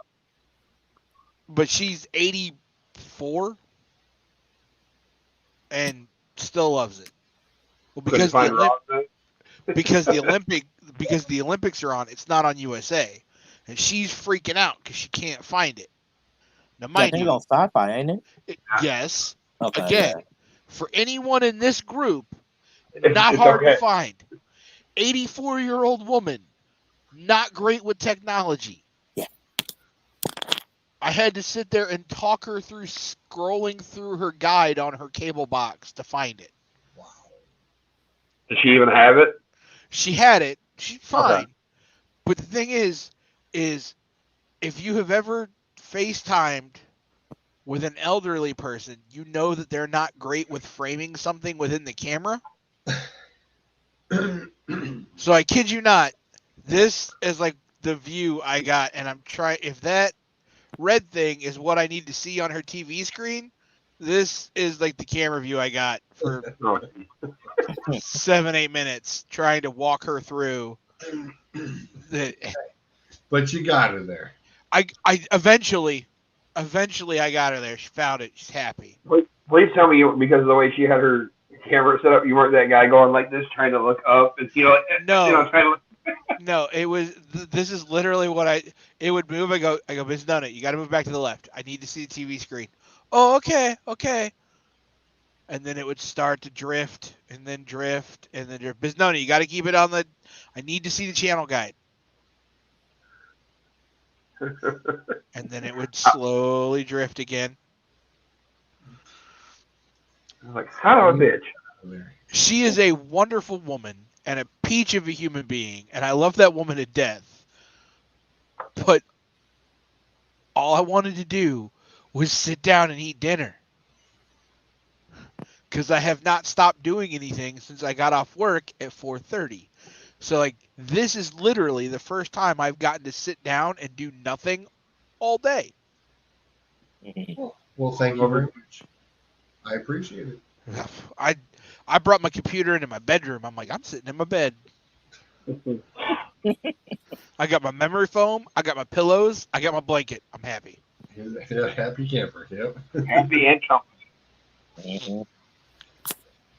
but she's 84 and still loves it. Well, couldn't find Raw. because the Olympics are on, it's not on USA, and she's freaking out because she can't find it. Now, I mind think you, it's on Sci-Fi, ain't it? yes. Okay. Again, Yeah. for anyone in this group, It's not hard okay. to find. 84-year-old woman, not great with technology. Yeah. I had to sit there and talk her through scrolling through her guide on her cable box to find it. Wow. Does she even have it? She had it. She's fine. Okay. But the thing is if you have ever FaceTimed with an elderly person, you know that they're not great with framing something within the camera. So I kid you not, this is like the view I got, and I'm trying. If that red thing is what I need to see on her TV screen, this is like the camera view I got for 7-8 minutes trying to walk her through. But you got her there. I eventually I got her there. She found it. She's happy. Please tell me, because of the way she had her camera set up, you weren't that guy going like this, trying to look up, and No. trying to look. No, it was. This is literally what it would move. I go, Miss Nunna, you got to move back to the left. I need to see the TV screen. Oh, okay. And then it would start to drift, and then drift, and then drift. Miss Nunna, you got to keep it on the. I need to see the channel guide. and then it would slowly drift again. Like, son of a bitch. She is a wonderful woman and a peach of a human being, and I love that woman to death. But all I wanted to do was sit down and eat dinner. Because I have not stopped doing anything since I got off work at 4:30. So, like, this is literally the first time I've gotten to sit down and do nothing all day. Well, thank you very much. I appreciate it. I brought my computer into my bedroom. I'm like, I'm sitting in my bed. I got my memory foam. I got my pillows. I got my blanket. I'm happy. Happy camper. Yep. Happy and Mhm.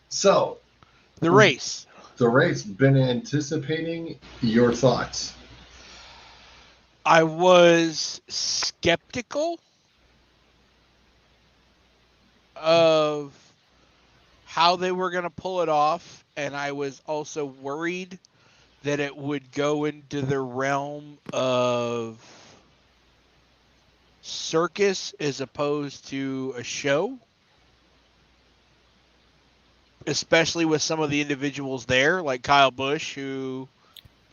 So, The race. Been anticipating your thoughts. I was skeptical of how they were going to pull it off, and I was also worried that it would go into the realm of circus as opposed to a show, especially with some of the individuals there, like Kyle Busch, who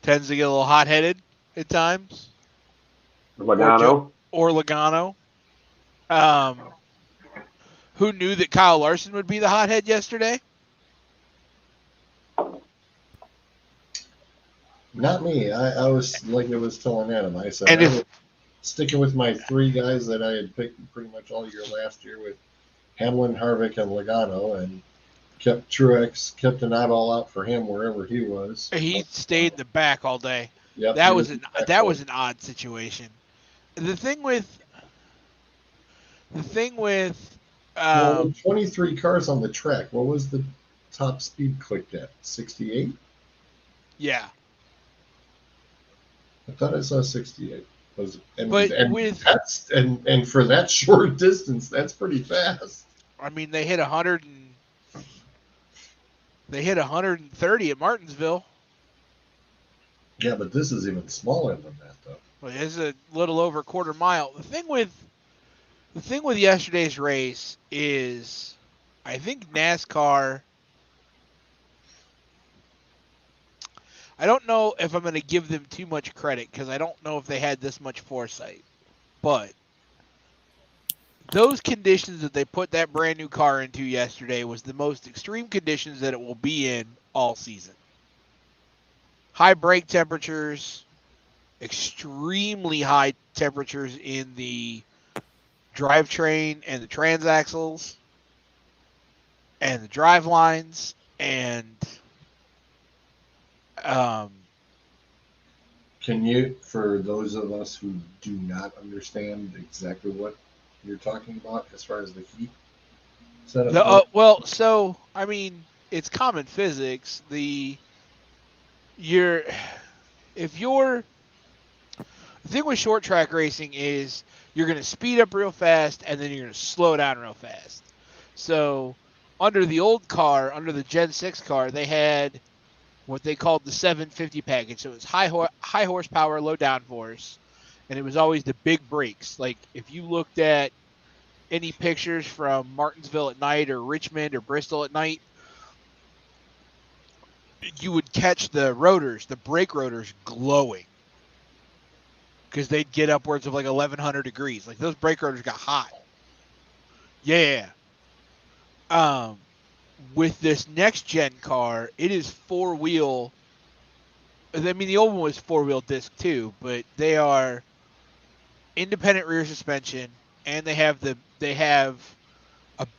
tends to get a little hot-headed at times. Logano. Or Logano. Who knew that Kyle Larson would be the hothead yesterday? Not me. I was like I was telling Adam. I said And I if- was sticking with my three guys that I had picked pretty much all year last year with Hamlin, Harvick, and Logano, and kept Truex, kept an all out for him wherever he was. He stayed in the back all day. Yep, That he was in an the back that row. was an odd situation. The thing with Well, 23 cars on the track. What was the top speed clicked at? 68? yeah. I thought I saw 68. And for that short distance, that's pretty fast. I mean, they hit 130 at Martinsville. Yeah, but this is even smaller than that, though. Well, it's a little over a quarter mile. The thing with yesterday's race is, I think NASCAR. I don't know if I'm going to give them too much credit because I don't know if they had this much foresight. But those conditions that they put that brand new car into yesterday was the most extreme conditions that it will be in all season. High brake temperatures, extremely high temperatures in the drivetrain and the transaxles and the drive lines, and Can you, for those of us who do not understand exactly what you're talking about as far as the heat setup? so I mean, it's common physics. The thing with short track racing is you're going to speed up real fast and then you're going to slow down real fast. So under the old car, under the Gen 6 car, they had what they called the 750 package. So it was high horsepower, low downforce, and it was always the big brakes. Like if you looked at any pictures from Martinsville at night or Richmond or Bristol at night, you would catch the brake rotors glowing because they'd get upwards of like 1,100 degrees. Like those brake rotors got hot. Yeah. With this next gen car, it is four-wheel. I mean, the old one was four-wheel disc too, but they are independent rear suspension, and they have a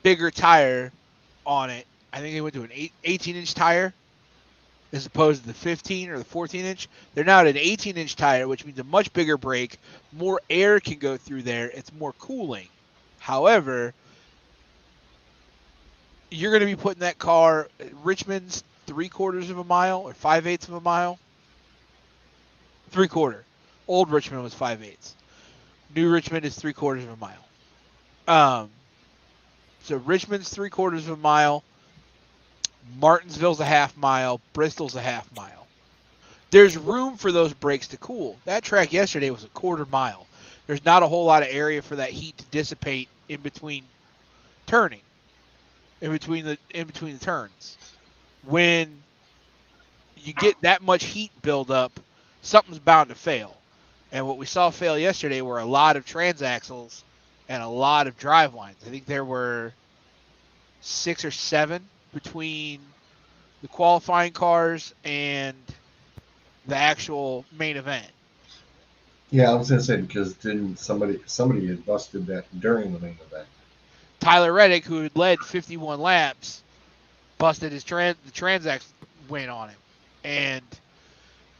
bigger tire on it. I think they went to an 18-inch tire as opposed to the 15 or the 14-inch. They're now at an 18-inch tire, which means a much bigger brake. More air can go through there. It's more cooling. However, you're going to be putting that car, Richmond's 3/4 of a mile or 5/8 of a mile. 3/4. Old Richmond was 5/8. New Richmond is 3/4 of a mile. So Richmond's 3/4 of a mile. Martinsville's a half mile. Bristol's a half mile. There's room for those brakes to cool. That track yesterday was a 1/4 mile. there's not a whole lot of area for that heat to dissipate in between turning, in between the turns. When you get that much heat buildup, something's bound to fail. And what we saw fail yesterday were a lot of transaxles and a lot of drive lines. I think there were 6 or 7 between the qualifying cars and the actual main event. Yeah, I was gonna say because didn't somebody had busted that during the main event? Tyler Reddick, who had led 51 laps, busted the transax went on him. And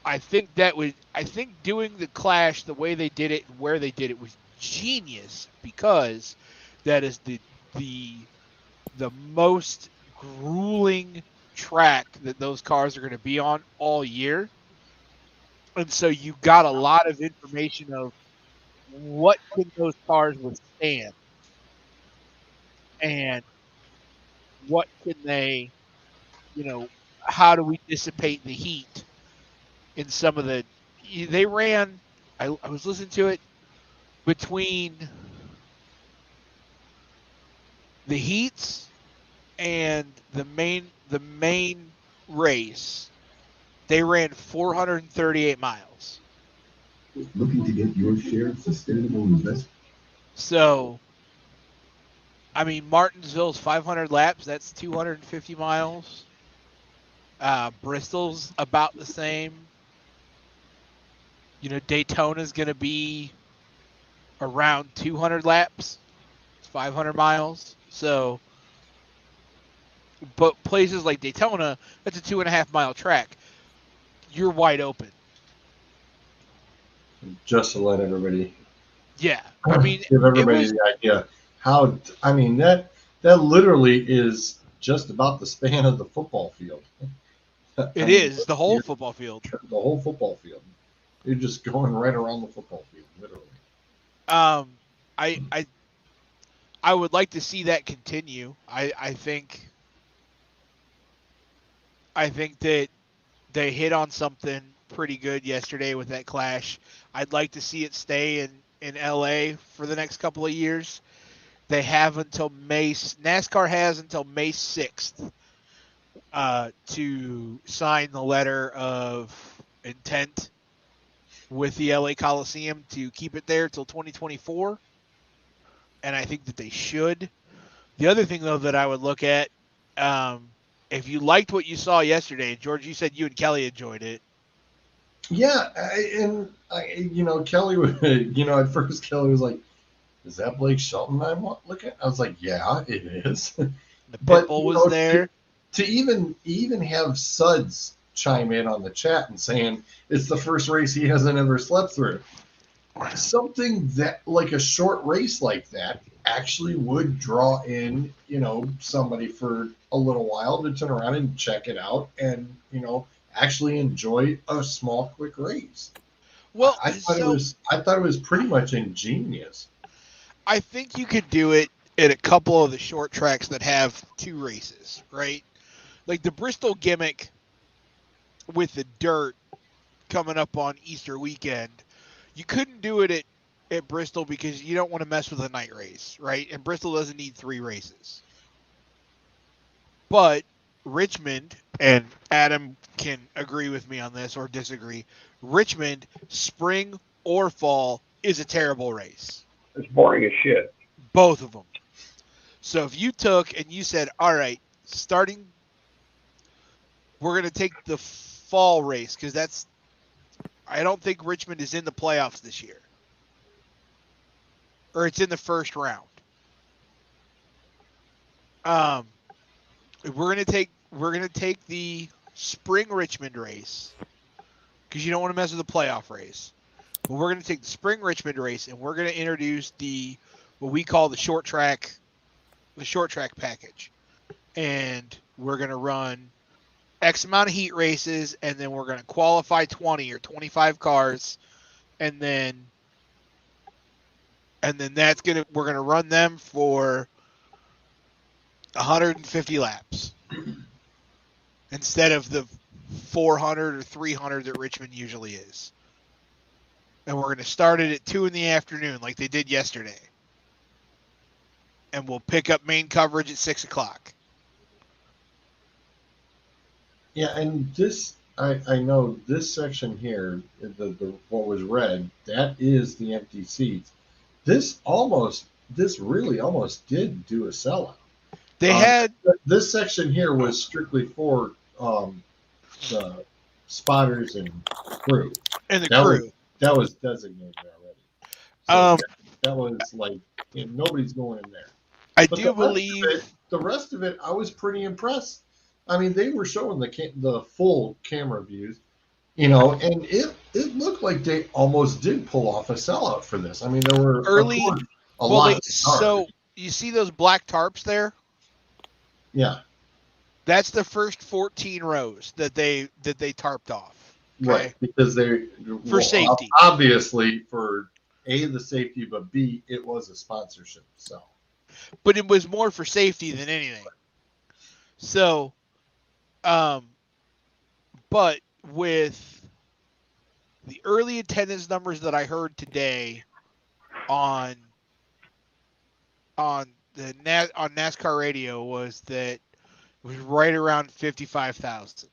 I think doing the clash the way they did it and where they did it was genius, because that is the most grueling track that those cars are going to be on all year. And so you got a lot of information of what can those cars withstand and what can they, how do we dissipate the heat in some of the, they ran, I was listening to it, between the heats and the main race, they ran 438 miles. Looking to get your share of sustainable investment? So, I mean, Martinsville's 500 laps, that's 250 miles. Bristol's about the same. Daytona's going to be around 200 laps. It's 500 miles. So, but places like Daytona, that's a 2.5 mile track. You're wide open. Just to let everybody Yeah. I mean, give everybody was, the idea how. I mean that literally is just about the span of the football field. it is the whole football field. The whole football field. You're just going right around the football field, literally. I would like to see that continue. I think that they hit on something pretty good yesterday with that clash. I'd like to see it stay in LA for the next couple of years. They have until NASCAR has until May 6th to sign the letter of intent with the LA Coliseum to keep it there till 2024. And I think that they should. The other thing, though, that I would look at, if you liked what you saw yesterday, George, you said you and Kelly enjoyed it. Yeah, Kelly, at first Kelly was like, "Is that Blake Shelton I'm looking at?" I was like, "Yeah, it is." The Pitbull was there. To even have Suds chime in on the chat and saying it's the first race he hasn't ever slept through. Something that, like a short race like that, actually would draw in, somebody for a little while to turn around and check it out and, actually enjoy a small, quick race. Well, I thought it was pretty much ingenious. I think you could do it at a couple of the short tracks that have 2 races, right? Like the Bristol gimmick with the dirt coming up on Easter weekend. You couldn't do it at Bristol because you don't want to mess with a night race, right? And Bristol doesn't need 3 races. But Richmond, and Adam can agree with me on this or disagree, Richmond, spring or fall, is a terrible race. It's boring as shit. Both of them. So if you took and you said, all right, we're going to take the fall race, because I don't think Richmond is in the playoffs this year. Or it's in the first round. We're gonna take the spring Richmond race, because you don't want to mess with the playoff race. But we're gonna take the spring Richmond race, and we're gonna introduce what we call the short track package, and we're gonna run X amount of heat races, and then we're gonna qualify 20 or 25 cars, and then we're gonna run them for 150 laps instead of the 400 or 300 that Richmond usually is. and we're going to start it at 2 in the afternoon like they did yesterday. And we'll pick up main coverage at 6 o'clock. Yeah, and this I know this section here, the what was read, that is the empty seats. This really almost did do a sellout. They had This section here was strictly for the spotters and crew. and the That crew. that was designated already. So that was like nobody's going in there. I But do believe the rest of it, I was pretty impressed. I mean, they were showing the full camera views, and it looked like they almost did pull off a sellout for this. I mean, there were early. of course, a lot of stars. So you see those black tarps there? Yeah, That's the first 14 rows that they tarped off. Okay? right. Because safety. Obviously, for A, the safety, but B, it was a sponsorship. So, but it was more for safety than anything. So, but with the early attendance numbers that I heard today on NASCAR radio was that it was right around 55,000.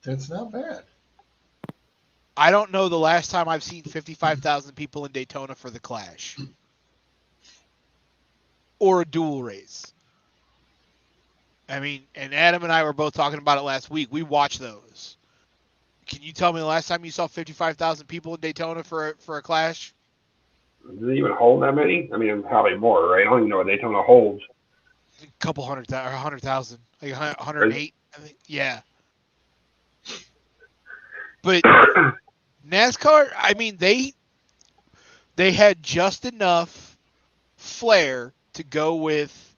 that's not bad. I don't know the last time I've seen 55,000 people in Daytona for the Clash or a dual race. I mean, and Adam and I were both talking about it last week. We watched those. Can you tell me the last time you saw 55,000 people in Daytona for a Clash? Does it even hold that many? I mean, probably more, right? I don't even know what Daytona holds. A couple 100,000, like 108, I think. Yeah. But NASCAR, I mean, they had just enough flair to go with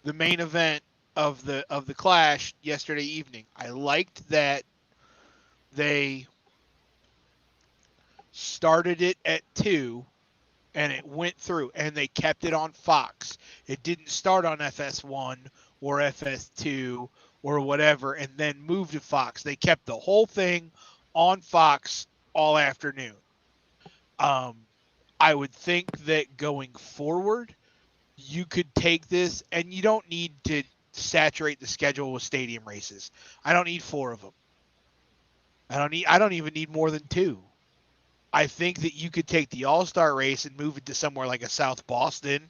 the main event of the Clash yesterday evening. I liked that they started it at 2 and it went through and they kept it on Fox. It didn't start on FS1 or FS2 or whatever and then moved to Fox. They kept the whole thing on Fox all afternoon. I would think that going forward, you could take this and you don't need to saturate the schedule with stadium races. I don't need 4 of them. I don't even need more than 2. I think that you could take the All-Star race and move it to somewhere like a South Boston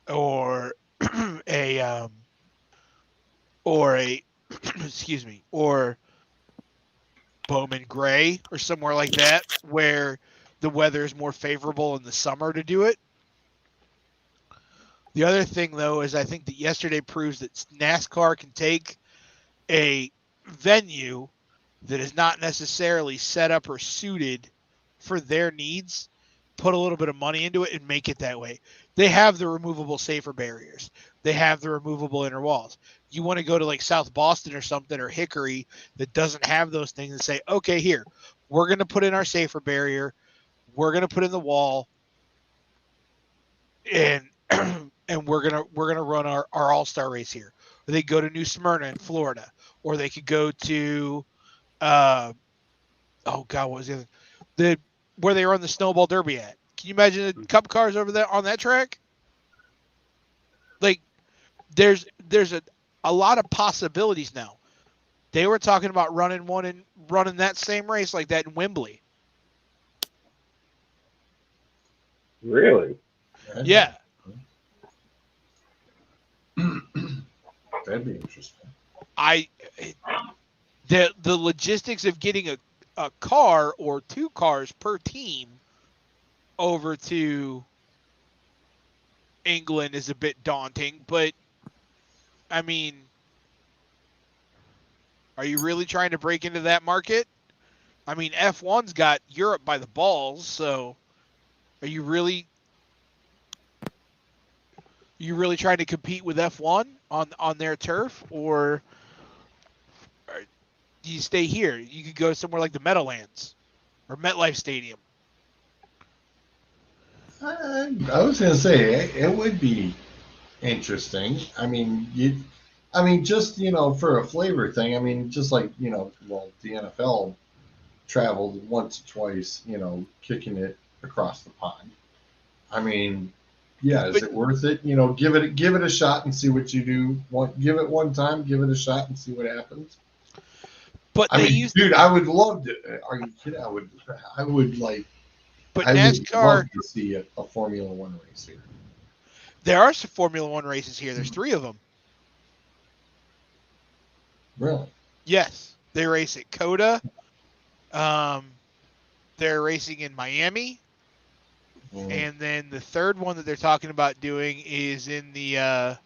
or a excuse me, or Bowman Gray or somewhere like that where the weather is more favorable in the summer to do it. The other thing, though, is I think that yesterday proves that NASCAR can take a venue that is not necessarily set up or suited for their needs, put a little bit of money into it, and make it that way. They have the removable safer barriers. They have the removable inner walls. You want to go to like South Boston or something or Hickory that doesn't have those things and say, okay, here, we're going to put in our safer barrier. We're going to put in the wall. And and we're gonna run our all-star race here. Or they go to New Smyrna in Florida, or they could go to oh god, what was the where they run the snowball derby at? Can you imagine the cup cars over there on that track? Like there's a lot of possibilities now. They were talking about running that same race like that in Wembley. Really? Yeah. That'd be interesting. The logistics of getting a car or 2 cars per team over to England is a bit daunting, but I mean, are you really trying to break into that market? I mean, F1's got Europe by the balls, so are you really trying to compete with F1 on their turf, or do you stay here? You could go somewhere like the Meadowlands or MetLife Stadium. I was going to say it would be interesting. I mean, just for a flavor thing. I mean, just like the NFL traveled once or twice, kicking it across the pond. I mean, yeah, is it worth it? Give it a shot and see what you do. Give it one time, give it a shot and see what happens. But I mean, dude, I would love to. Are you kidding? I would like. But I would NASCAR, love to see a Formula One race here. There are some Formula One races here. There's 3 of them. Really? Yes, they race at COTA. They're racing in Miami, and then the third one that they're talking about doing is in the.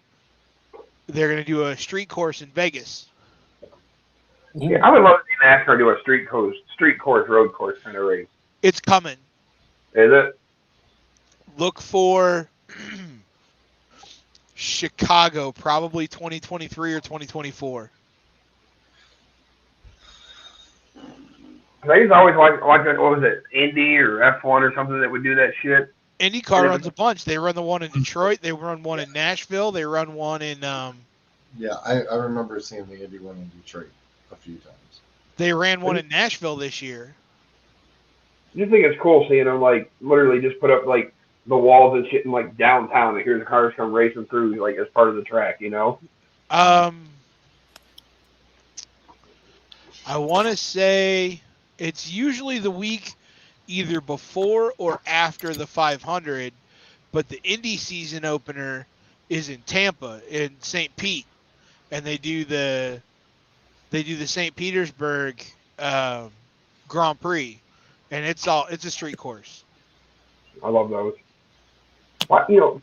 They're going to do a street course in Vegas. Yeah, I would love to see NASCAR do a street course, road course kind of race. It's coming. Is it? Look for Chicago, probably 2023 or 2024. I used to always watch what was it, Indy or F1 or something that would do that shit. IndyCar runs a bunch. They run the one in Detroit. They run one in Nashville. They run one in. Yeah, I remember seeing the Indy one in Detroit a few times. They ran one in Nashville this year. I just think it's cool seeing them like literally just put up like the walls and shit in like downtown. Like here's the cars come racing through like as part of the track, I want to say it's usually the week either before or after the 500, but the Indy season opener is in Tampa in St. Pete, and they do the St. Petersburg Grand Prix, and it's a street course. I love those. Nothing.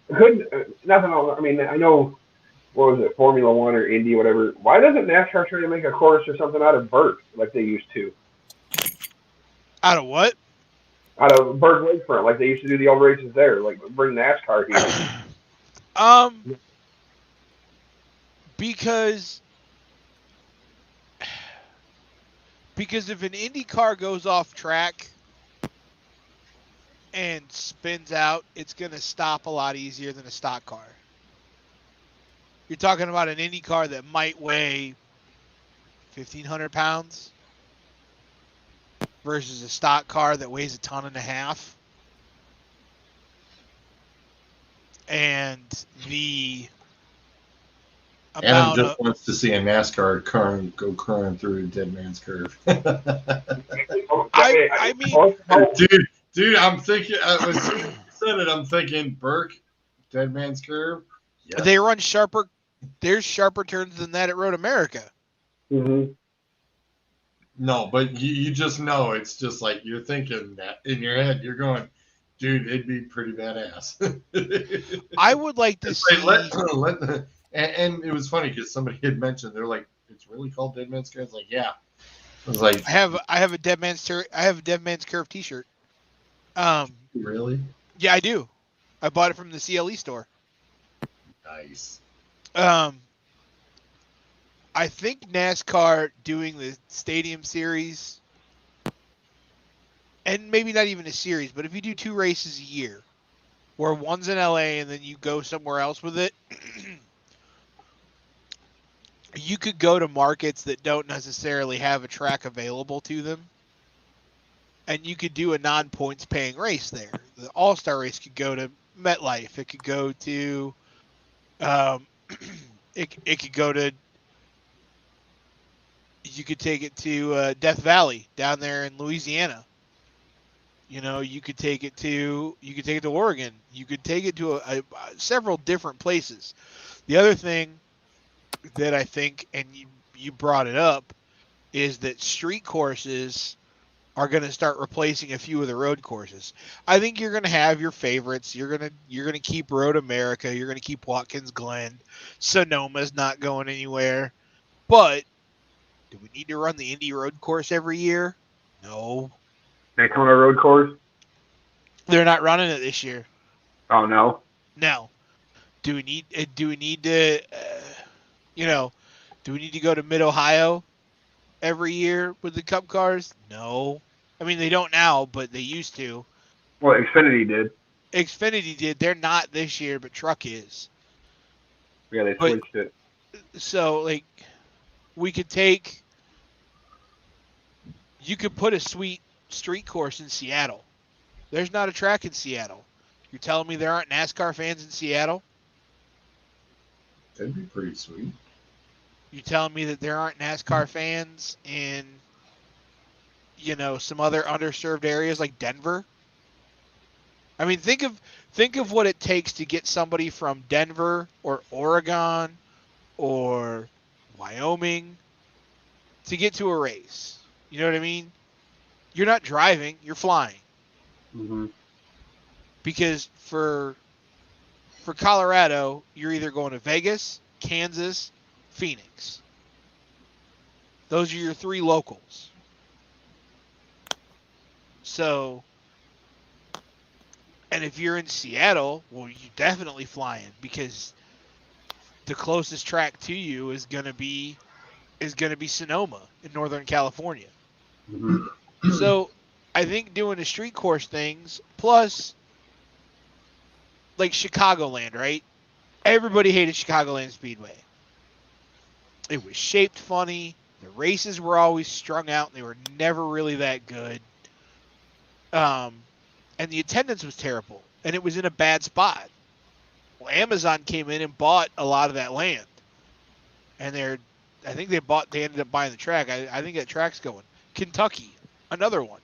I mean, I know. What was it, Formula One or Indy, whatever? Why doesn't NASCAR try to make a course or something out of Burke like they used to? Out of what? Out of Burke Lakefront, like they used to do the old races there. Like bring NASCAR here. Because if an Indy car goes off track and spins out, it's going to stop a lot easier than a stock car. You're talking about an Indy car that might weigh 1,500 pounds versus a stock car that weighs 1.5 tons. And the Adam just wants to see a NASCAR car go crawling through a dead man's curve. I mean, dude, I'm thinking. When you said it, I'm thinking Burke, dead man's curve. Yes. They run sharper. There's sharper turns than that at Road America. Mm-hmm. No, but you just know it's just like you're thinking that in your head. You're going, dude, it'd be pretty badass. I would like to see. And it was funny because somebody had mentioned they're like, it's really called Dead Man's Curve. It's like, yeah. I was like, I have a Dead Man's Curve T-shirt. Really? Yeah, I do. I bought it from the CLE store. Nice. I think NASCAR doing the Stadium Series, and maybe not even a series, but if you do 2 races a year, where one's in LA and then you go somewhere else with it, you could go to markets that don't necessarily have a track available to them, and you could do a non-points paying race there. The All-Star race could go to MetLife. It could go to it could go to, you could take it to Death Valley down there in Louisiana. You could take it to Oregon. You could take it to several different places. The other thing that I think, and you brought it up, is that street courses are going to start replacing a few of the road courses. I think you're going to have your favorites. You're going to keep Road America. You're going to keep Watkins Glen. Sonoma's not going anywhere. But do we need to run the Indy road course every year? No. Daytona road course? They're not running it this year. Oh no. No. Do we need to do we need to go to Mid-Ohio every year with the Cup cars? No. I mean, they don't now, but they used to. Well, Xfinity did. Xfinity did. They're not this year, but Truck is. Yeah, they switched it. So, we could take... You could put a sweet street course in Seattle. There's not a track in Seattle. You're telling me there aren't NASCAR fans in Seattle? That'd be pretty sweet. You're telling me that there aren't NASCAR fans in, some other underserved areas like Denver? I mean, think of what it takes to get somebody from Denver or Oregon or Wyoming to get to a race. You know what I mean? You're not driving, you're flying. Mm-hmm. Because for Colorado, you're either going to Vegas, Kansas, Phoenix. Those are your three locals. So, and if you're in Seattle, well, you definitely flying because the closest track to you is going to be Sonoma in Northern California. Mm-hmm. So, I think doing the street course things plus like Chicagoland, right? Everybody hated Chicagoland Speedway. It was shaped funny. The races were always strung out. And they were never really that good. And the attendance was terrible. And it was in a bad spot. Well, Amazon came in and bought a lot of that land. And I think they ended up buying the track. I think that track's going. Kentucky, another one.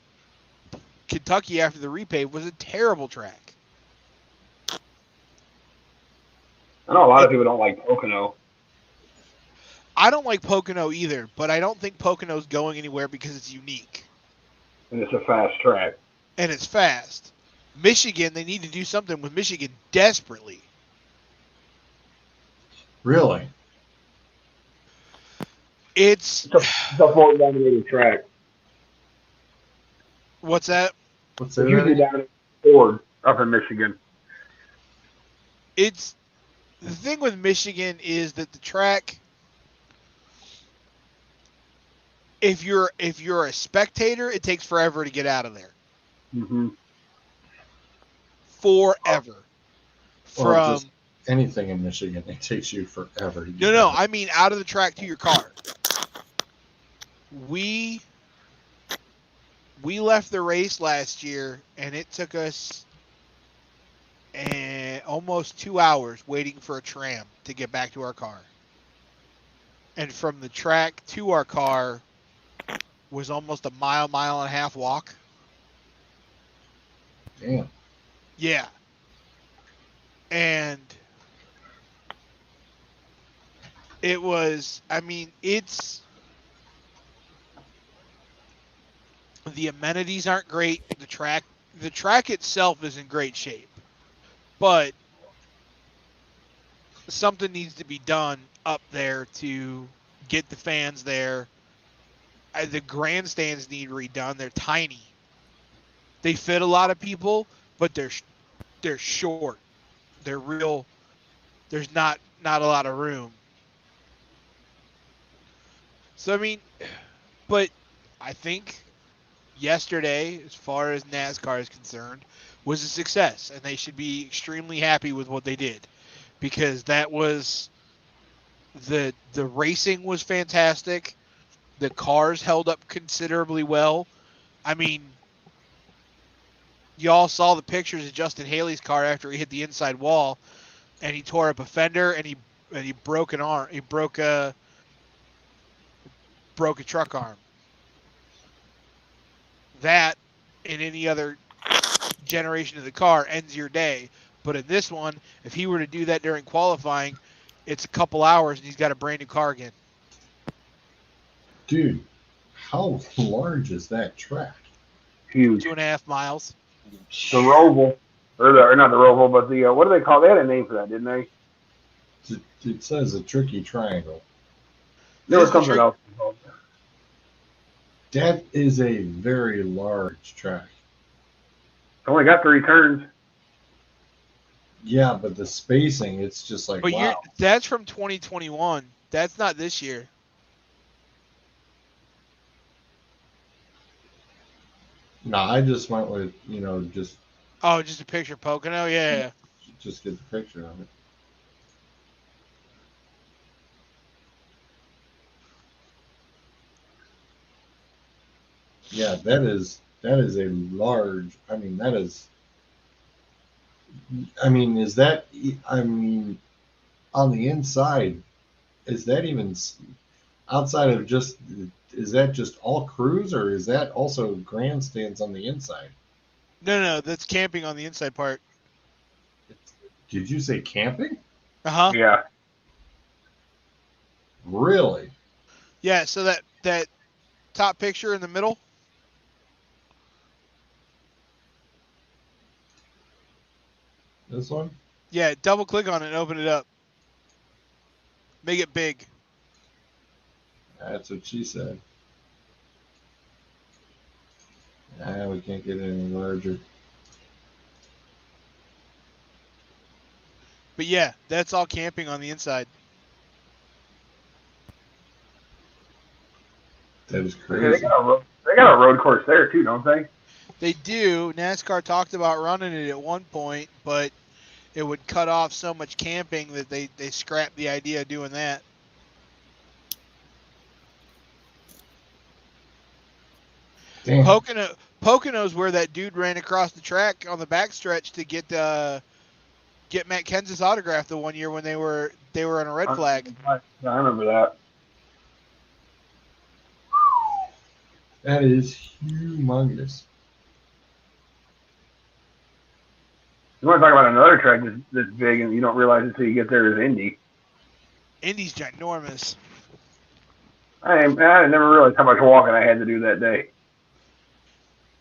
Kentucky after the repave was a terrible track. I know a lot of people don't like Pocono. I don't like Pocono either, but I don't think Pocono's going anywhere because it's unique. And it's a fast track. And it's fast. Michigan, they need to do something with Michigan desperately. Really? It's a Ford dominated track. What's that? What's It's usually down at Ford up in Michigan. It's the thing with Michigan is that the track, if you're a spectator, it takes forever to get out of there. Mm-hmm. Forever. Well, just anything in Michigan, it takes you forever to get No, out. I mean out of the track to your car. We left the race last year, and it took us almost 2 hours waiting for a tram to get back to our car. And from the track to our car was almost a mile and a half walk. Damn. Yeah. And it was, it's, the amenities aren't great. The track itself is in great shape. But something needs to be done up there to get the fans there. The grandstands need redone. They're tiny. They fit a lot of people, but they're short. They're real. There's not a lot of room. So but I think yesterday, as far as NASCAR is concerned, was a success, and they should be extremely happy with what they did, because that was the racing was fantastic. The cars held up considerably well. Y'all saw the pictures of Justin Haley's car after he hit the inside wall, and he tore up a fender, and he broke an arm. He broke a truck arm. That, in any other generation of the car, ends your day. But in this one, if he were to do that during qualifying, it's a couple hours and he's got a brand new car again. Dude, how large is that track? Huge. 2.5 miles. The Roval, or not the Roval, but the what do they call? They had a name for that, didn't they? It says a tricky triangle. There was something else. That is a very large track. It's only got 3 turns. Yeah, but the spacing, it's just like, But wow. that's from 2021. That's not this year. No, I just went with, just. Oh, just a picture of Pocono? Yeah. Just get the picture of it. Yeah, that is a large. Is that? On the inside, is that even outside of just? Is that just all crews, or is that also grandstands on the inside? No, that's camping on the inside part. Did you say camping? Uh-huh. Yeah. Really? Yeah, so that top picture in the middle, This one? yeah, double click on it and open it up. Make it big. That's what she said. We can't get it any larger. But yeah, that's all camping on the inside. That is Yeah, crazy. they got a road course there too, don't they? They do. NASCAR talked about running it at one point, but it would cut off so much camping that they scrapped the idea of doing that. Damn. Pocono's where that dude ran across the track on the backstretch to get Matt Kenseth's autograph the one year when they were on a red flag. I remember that. That is humongous. You want to talk about another track that's big and you don't realize it until you get there is Indy. Indy's ginormous. I never realized how much walking I had to do that day.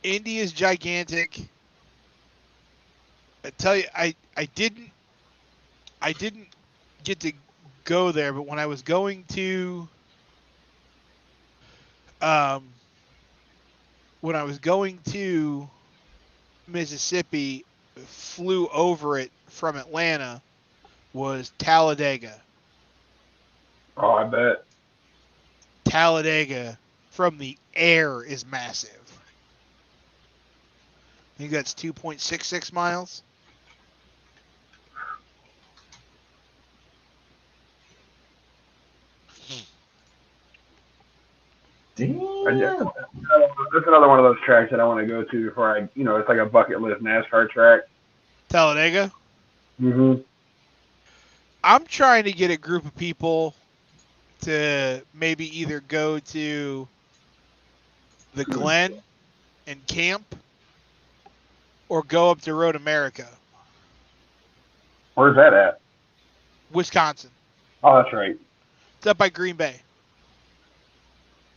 Indy is gigantic. I tell you, I didn't get to go there, but when I was going to Mississippi, flew over it from Atlanta, was Talladega. Oh, I bet. Talladega from the air is massive. I think that's 2.66 miles. Damn. That's another one of those tracks that I want to go to before it's like a bucket list NASCAR track. Talladega? Mm-hmm. I'm trying to get a group of people to maybe either go to the Glen and camp or go up to Road America. Where's that at? Wisconsin. Oh, that's right. It's up by Green Bay.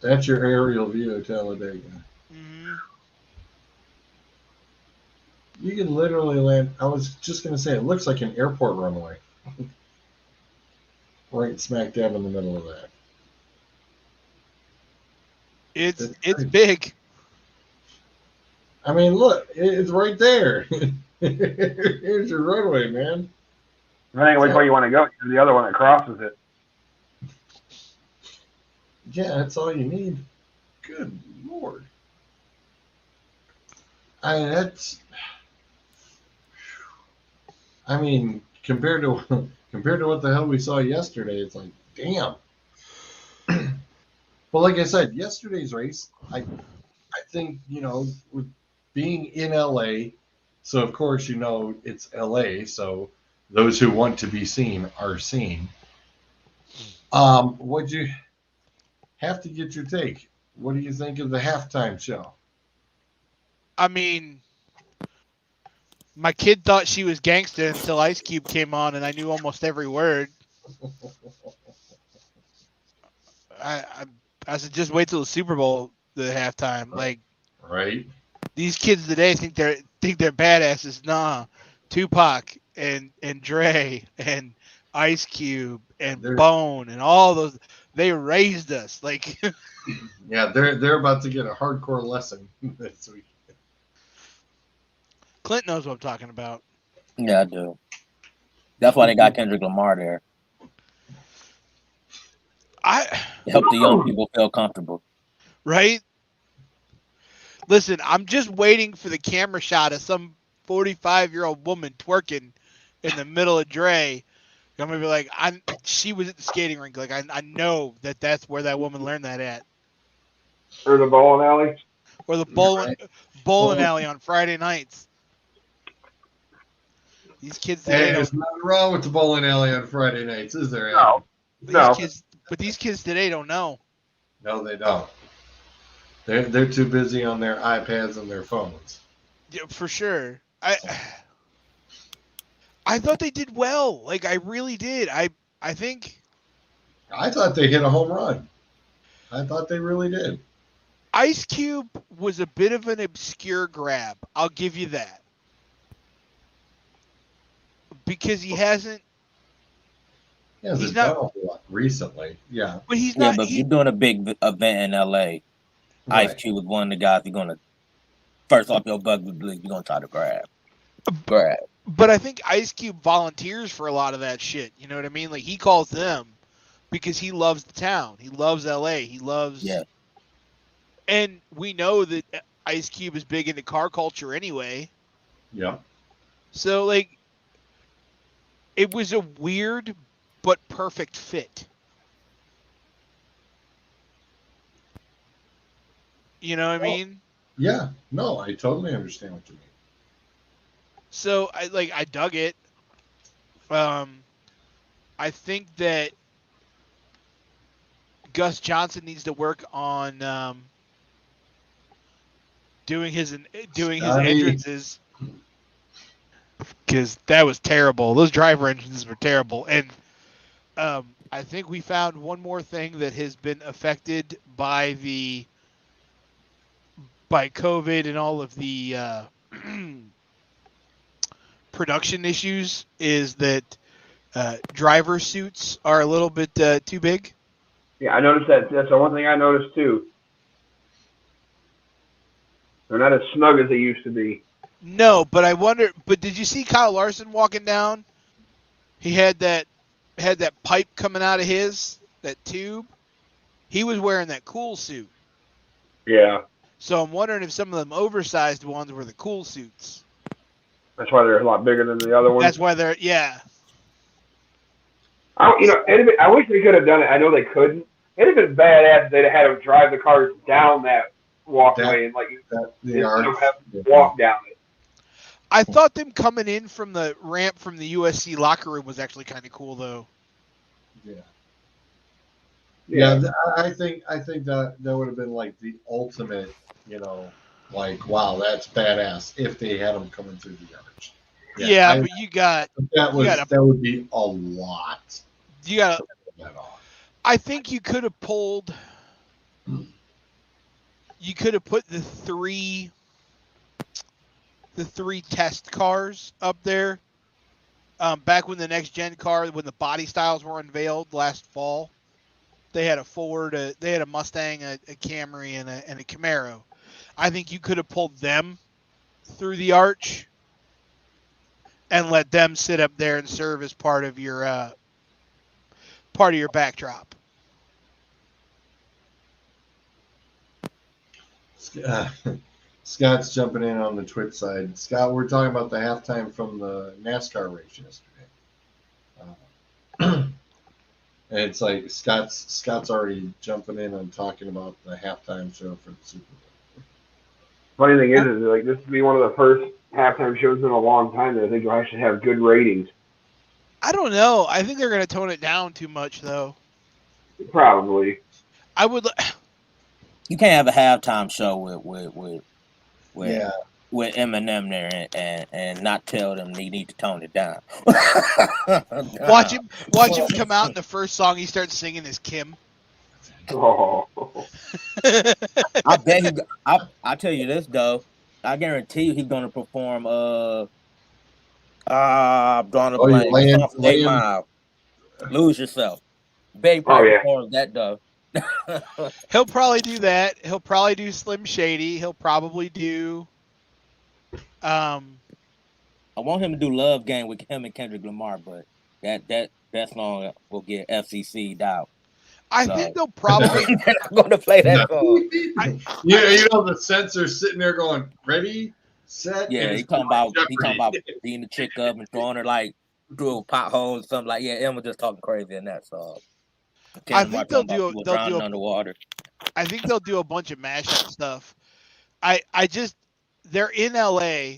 That's your aerial view of Talladega. Mm-hmm. You can literally land. I was just going to say, it looks like an airport runway. Right smack dab in the middle of that. It's big. I mean, look, it's right there. Here's your runway, man. Depending on which way you want to go, the other one that crosses it. Yeah, that's all you need. Good Lord. Compared to what the hell we saw yesterday, it's like, damn. Well, like I said, yesterday's race, I think, with being in LA, so of course it's LA, so those who want to be seen are seen. What'd you have to get your take? What do you think of the halftime show? I mean, my kid thought she was gangsta until Ice Cube came on, and I knew almost every word. I said, just wait till the Super Bowl, the halftime. Like, right? These kids today think they're badasses. Nah, Tupac and Dre and Ice Cube and Bone and all those, they raised us. Like, yeah, they're about to get a hardcore lesson this week. Clint knows what I'm talking about. Yeah, I do. That's why they got Kendrick Lamar there. Help the young people feel comfortable. Right? Listen, I'm just waiting for the camera shot of some 45-year-old woman twerking in the middle of Dre. I'm gonna be like, she was at the skating rink. Like, I know that's where that woman learned that at. Or the bowling alley. or the Right. bowling alley on Friday nights. These kids today Hey, there's don't. nothing wrong with the bowling alley on Friday nights, is there? No, no. These kids today don't know. No, they don't. They're too busy on their iPads and their phones. Yeah, for sure. I thought they did well. Like I really did. I think I thought they hit a home run. I thought they really did. Ice Cube was a bit of an obscure grab. I'll give you that. Because he hasn't. He hasn't He's done not- a whole lot recently. Yeah. But he's Yeah, not. but if he- you're doing a big event in LA, Ice Right. Cube is one of the guys you're gonna first off your bucket list, you're gonna try to grab. But I think Ice Cube volunteers for a lot of that shit. You know what I mean? Like he calls them because he loves the town. He loves LA. He loves. Yeah. And we know that Ice Cube is big into car culture anyway. Yeah. So like, it was a weird but perfect fit. You know what I mean? Yeah. No, I totally understand what you mean. So I dug it. I think that Gus Johnson needs to work on doing his entrances, because that was terrible. Those driver entrances were terrible, and I think we found one more thing that has been affected by COVID and all of the production issues, is that driver suits are a little bit too big. Yeah, I noticed that. That's the one thing I noticed too. They're not as snug as they used to be. No, but I wonder. But did you see Kyle Larson walking down? He had that pipe coming out of that tube. He was wearing that cool suit. Yeah, So I'm wondering if some of them oversized ones were the cool suits. that's why they're a lot bigger than the other ones. That's why they're I wish they could have done it. I know they couldn't. It'd have been badass if they'd have had them drive the cars down that walkway and The arch. walk down it. I thought them coming in from the ramp from the USC locker room was actually kind of cool, though. Yeah. Yeah, I think that would have been like the ultimate, like, wow, that's badass if they had them coming through the arch. Yeah, but you got that would be a lot. you got. to pull that off. I think you could have pulled. You could have put the three test cars up there. Back when the next gen car, when the body styles were unveiled last fall, they had a Ford, they had a Mustang, a Camry, and a Camaro. I think you could have pulled them through the arch and let them sit up there and serve as part of your backdrop. Scott's jumping in on the Twitch side. Scott, we're talking about the halftime from the NASCAR race yesterday. And it's like Scott's already jumping in and talking about the halftime show for the Super Bowl. Funny thing is like this would be one of the first halftime shows in a long time that I think will actually have good ratings. I don't know. I think they're going to tone it down too much, though. Probably. I would. You can't have a halftime show with Yeah. with Eminem there and not tell them they need to tone it down. Watch him come out, and the first song he starts singing is Kim. Oh. I bet I tell you this though, I guarantee you he's gonna perform I'm drawing a blank. Lose Yourself. Babe probably performs that though. He'll probably do that. He'll probably do Slim Shady. He'll probably do I want him to do Love Game with him and Kendrick Lamar, but that song will get FCC'd out. I think they'll probably they're not going to play that song. The censor's sitting there going, ready, set. Yeah, he talking about beating the chick up and throwing her like through a pothole or something like. Yeah, Emma just talking crazy in that song. I think they'll do underwater. I think they'll do a bunch of mashup stuff. I just they're in LA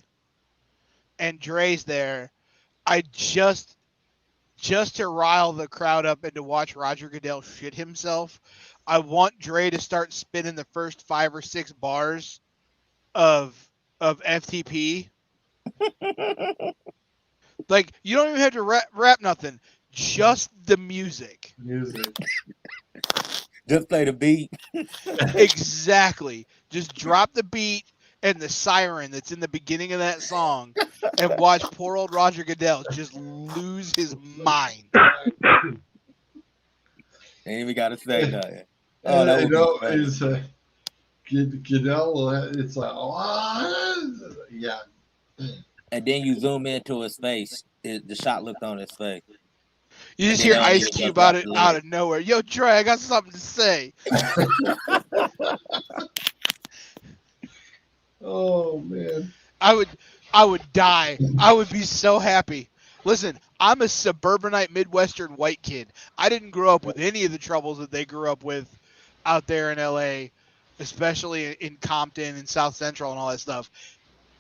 and Dre's there. I just to rile the crowd up and to watch Roger Goodell shit himself. I want Dre to start spinning the first 5 or 6 bars of FTP. Like you don't even have to rap nothing, just the music. Music. Just play the beat. Exactly. Just drop the beat and the siren that's in the beginning of that song, and watch poor old Roger Goodell just lose his mind. Ain't even got to say nothing. Oh, that would You know, be funny. is Goodell will it's like, oh, yeah. And then you zoom into his face. The shot looked on his face. You just And then hear they don't Ice even Cube just watch out the of lyrics. nowhere. Yo, Dre, I got something to say. Oh man. I would die. I would be so happy. Listen, I'm a suburbanite Midwestern white kid. I didn't grow up with any of the troubles that they grew up with out there in LA, especially in Compton and South Central and all that stuff.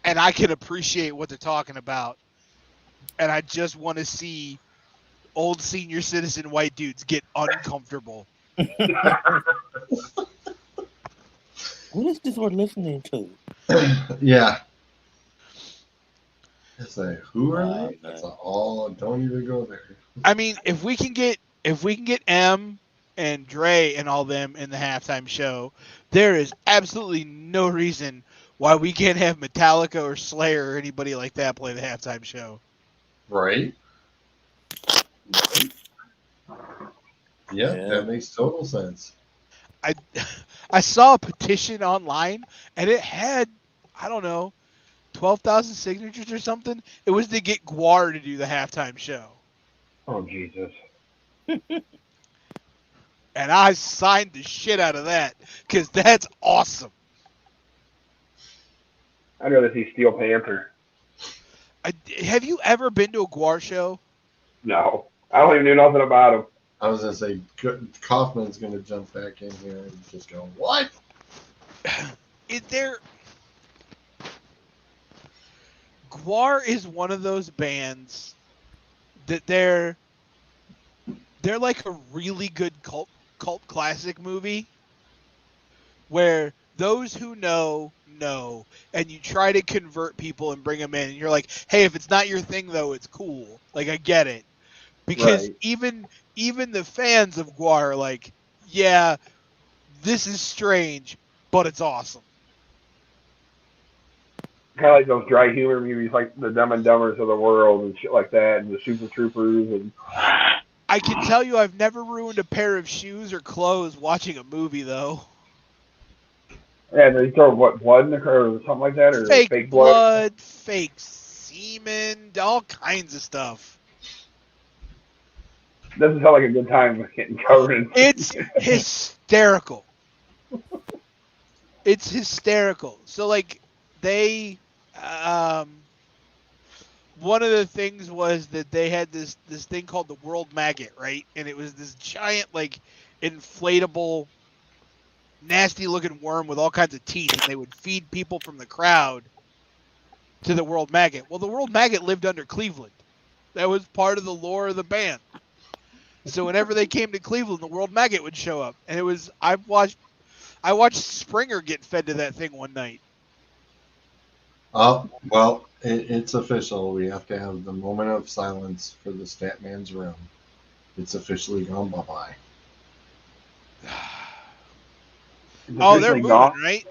And I can appreciate what they're talking about. And I just want to see old senior citizen white dudes get uncomfortable. What is this we're listening to? Yeah. It's like, who are Oh, they? That's man. all. Don't even go there. I mean, if we can get M and Dre and all them in the halftime show, there is absolutely no reason why we can't have Metallica or Slayer or anybody like that play the halftime show. Right? Right? Yep, Yeah. that makes total sense. I I saw a petition online and it had, I don't know, 12,000 signatures or something. It was to get Guar to do the halftime show. Oh Jesus! And I signed the shit out of that because that's awesome. I'd rather see Steel Panther. Have you ever been to a Guar show? No, I don't even know nothing about him. I was gonna say Kaufman's gonna jump back in here and just go, what? Guar is one of those bands that they're like a really good cult classic movie where those who know, and you try to convert people and bring them in, and you're like, hey, if it's not your thing though, it's cool. Like I get it. Because Right. even the fans of Guar are like, yeah, this is strange, but it's awesome. Kind of like those dry humor movies, like the Dumb and Dumbers of the world and shit like that, and the Super Troopers. And I can tell you I've never ruined a pair of shoes or clothes watching a movie though. yeah, they throw what blood in the car or something like that, or Fake fake blood. blood, fake semen, all kinds of stuff. Doesn't sound like a good time getting covered in. It's hysterical. It's hysterical. So like they one of the things was that they had this thing called the World Maggot, right? And it was this giant like inflatable nasty looking worm with all kinds of teeth, and they would feed people from the crowd to the World Maggot. Well, the World Maggot lived under Cleveland. That was part of the lore of the band. So whenever they came to Cleveland, the World Maggot would show up, and it was I watched Springer get fed to that thing one night. Oh, well, it's official. We have to have the moment of silence for the Statman's room. It's officially gone bye-bye. Oh, they're Officially moving, gone. right?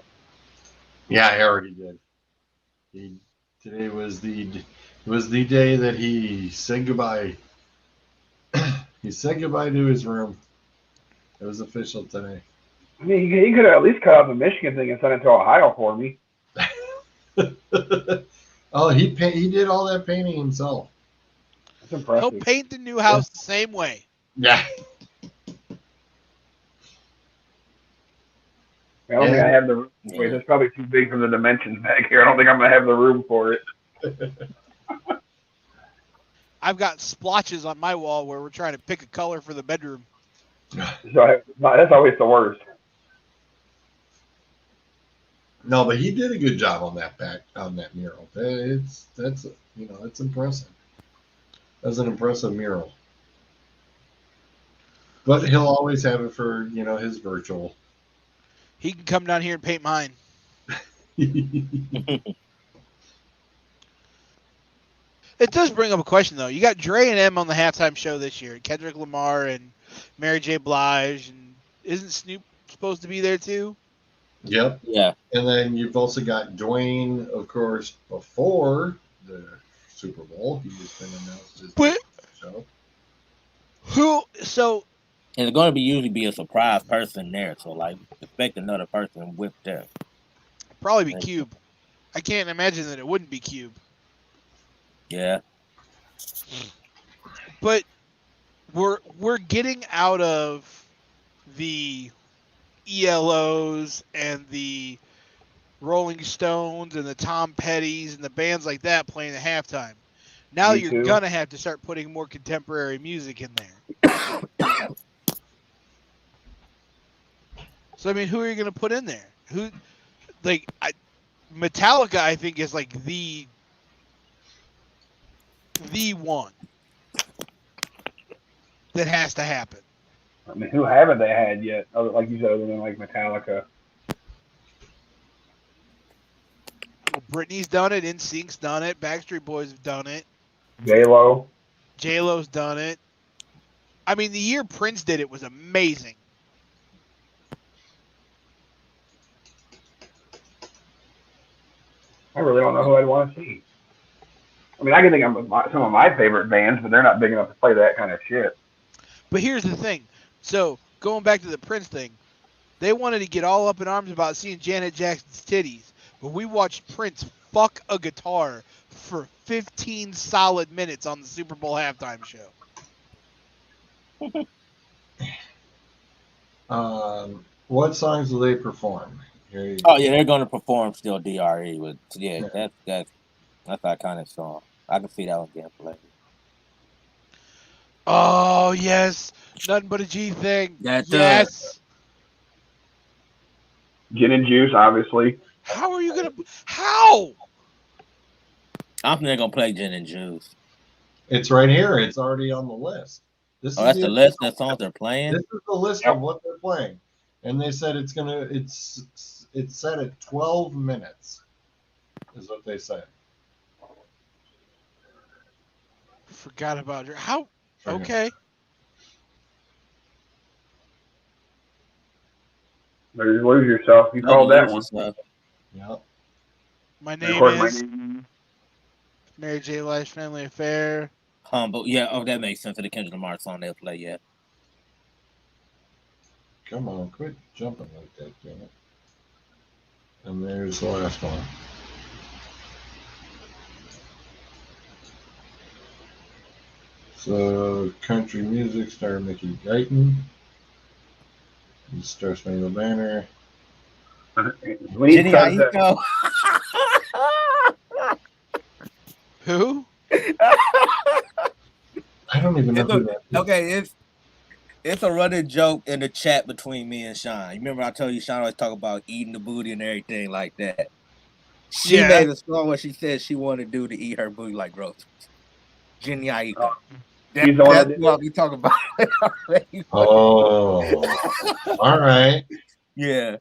Yeah, I already did. Today was the day that he said goodbye. He said goodbye to his room. It was official today. I mean, he could have at least cut out the Michigan thing and sent it to Ohio for me. Oh, he did all that painting himself. That's He'll impressive. paint the new house the same way. Yeah. I don't think I have the. Yeah. Wait, that's probably too big for the dimensions back here. I don't think I'm gonna have the room for it. I've got splotches on my wall where we're trying to pick a color for the bedroom. So that's always the worst. No, but he did a good job on that mural. It's impressive. That's an impressive mural. But he'll always have it for his virtual. He can come down here and paint mine. It does bring up a question though. You got Dre and M on the halftime show this year. Kendrick Lamar and Mary J. Blige, and isn't Snoop supposed to be there too? Yep. Yeah. And then you've also got Dwayne, of course, before the Super Bowl. He just been announced as But show. who? So And it's going to usually be a surprise person there. So, like, expect another person with them. probably be Cube. I can't imagine that it wouldn't be Cube. Yeah. But we're getting out of the ELOs and the Rolling Stones and the Tom Pettys and the bands like that playing at halftime. Now Me you're too. gonna have to start putting more contemporary music in there. So I mean, who are you gonna put in there? Metallica, I think, is like the one that has to happen. I mean, who haven't they had yet? Other, like you said, other than like Metallica. Well, Britney's done it. NSYNC's done it. Backstreet Boys have done it. J-Lo. J-Lo's done it. I mean, the year Prince did it was amazing. I really don't know who I'd want to see. I mean, I can think of some of my favorite bands, but they're not big enough to play that kind of shit. But here's the thing. So, going back to the Prince thing, they wanted to get all up in arms about seeing Janet Jackson's titties, but we watched Prince fuck a guitar for 15 solid minutes on the Super Bowl halftime show. What songs do they perform? Oh yeah, they're going to perform still DRE with that's iconic song. I can see that one getting played. Oh yes, nothing but a G thing. That's yes. Gin and Juice, obviously. How are you gonna? How? I think they're gonna play Gin and Juice. It's right here. It's already on the list. That's the list of songs they're playing. This is the list of what they're playing, and they said it's set at 12 minutes, is what they said. Forgot about her. How? Okay. There's Lose Yourself. You called that one. Yep. My name is Mary J. Blige's Family Affair. Humble. Yeah. Oh, that makes sense. For the Kendrick Lamar song they'll play. Yeah. Come on, quit jumping like that, damn it. And there's the last one. So, country music star Mickey Guyton. Star Spangled Banner. Jenny Aiko. Who? I don't even know who that is. Okay, it's a running joke in the chat between me and Sean. You remember I told you Sean always talk about eating the booty and everything like that. She made a song where she said she wanted to eat her booty like groceries. Jenny Aiko. That's what we talk about. Oh, all right. Yeah.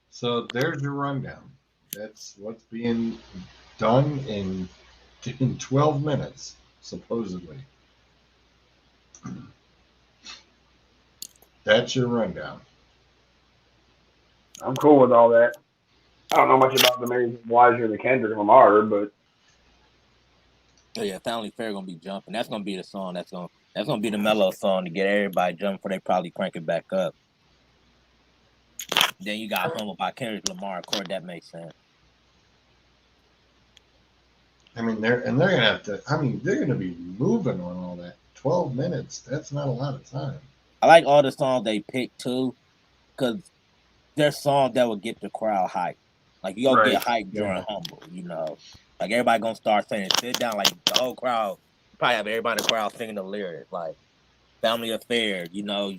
So there's your rundown. That's what's being done in 12 minutes, supposedly. That's your rundown. I'm cool with all that. I don't know much about the Mary J. Blige or the Kendrick Lamar, but yeah, Family Fair gonna be jumping. That's gonna be the song. That's gonna be the mellow song to get everybody jumping before they probably crank it back up. Then you got Humble by Kendrick Lamar. Of course, that makes sense. I mean, they're gonna have to. I mean, they're gonna be moving on all that. 12 minutes. That's not a lot of time. I like all the songs they picked too, because they're songs that will get the crowd hyped. Like you gonna get hyped during Humble, you know. Like everybody gonna start saying, "Sit down!" Like the whole crowd, probably have everybody in the crowd singing the lyrics, like "Family Affair." You know,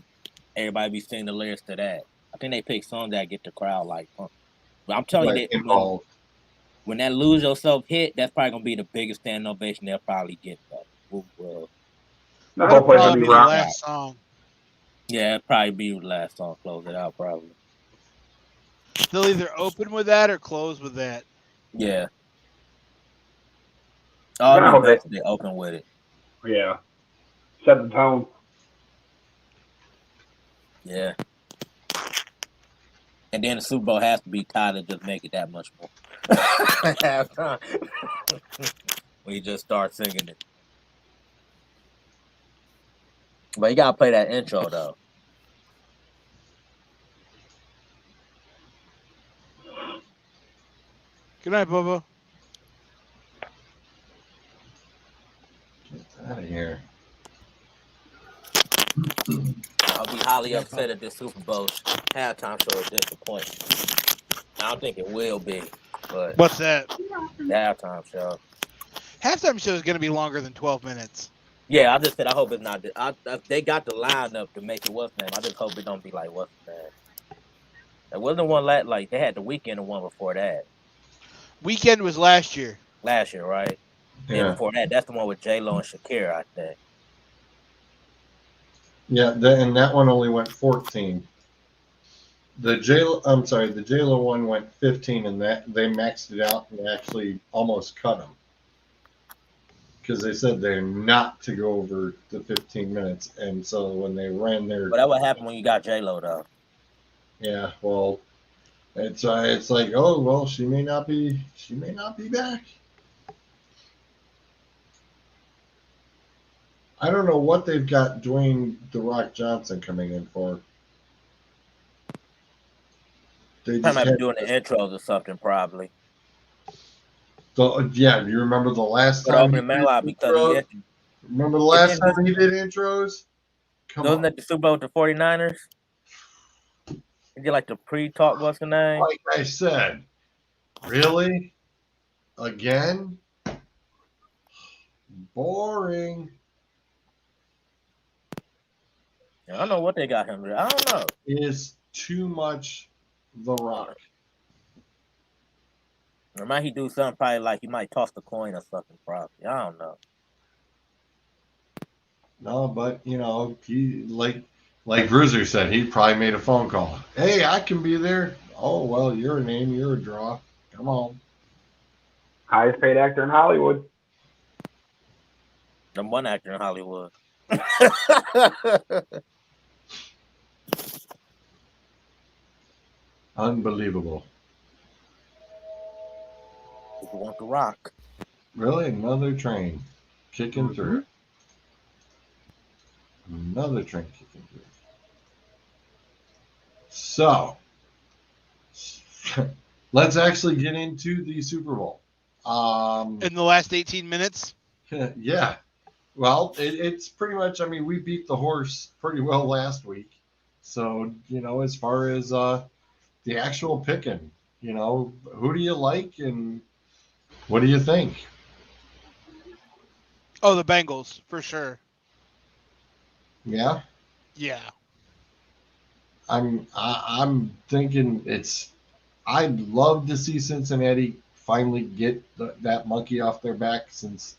everybody be singing the lyrics to that. I think they pick songs that get the crowd like pumped. But I'm telling you Like that involved. when that "Lose Yourself" hit, that's probably gonna be the biggest standing ovation they'll probably get though. The It'll whole place will probably be be the rocked. last song. Yeah, it'll probably be the last song, close it out probably. They'll either open with that or close with that. Yeah. I It'd be hope best if they open with it. Yeah. Set the tone. Yeah. And then the Super Bowl has to be tied to just make it that much more. Halftime. When you just start singing it. But you gotta play that intro though. Good night, Bobo. Get out of here. I'll be highly upset if this Super Bowl halftime show is disappointing. I don't think it will be, but What's that? the halftime show. Halftime show is going to be longer than 12 minutes. Yeah, I just said I hope it's not. They got the lineup to make it what's name. I just hope it don't be like what's name. There wasn't one like they had the weekend and one before that. Weekend was last year. Last year, right? Yeah. Before that, that's the one with J-Lo and Shakira, I think. Yeah, and that one only went 14. The J-Lo one went 15, and that they maxed it out and actually almost cut them because they said they're not to go over the 15 minutes, and so when they ran their. But that what happened when you got J-Lo though. Yeah, well, it's like, oh well, she may not be back. I don't know what they've got Dwayne "The Rock" Johnson coming in for. They just might be doing the intros or something, probably. Yeah, do you remember the last But time? open the mail because remember the last time he did intros? Wasn't that the Super Bowl with the 49ers? He did like the pre-talk, what's the name? Like I said, really? Again? Boring. I don't know what they got him. I don't know. It is too much The Rock. Or might he do something probably like he might toss the coin or something probably. I don't know. No, but he like Bruiser said, he probably made a phone call. Hey, I can be there. Oh well, you're a name, you're a draw. Come on. Highest paid actor in Hollywood. Number one actor in Hollywood. Unbelievable. People want The Rock. Really? Another train kicking through. Another train kicking through. So, let's actually get into the Super Bowl. In the last 18 minutes? Yeah. Well, it's pretty much, we beat the horse pretty well last week. So, as far as the actual picking, who do you like and what do you think? Oh, the Bengals, for sure. Yeah? Yeah. I'm thinking I'd love to see Cincinnati finally get that monkey off their back since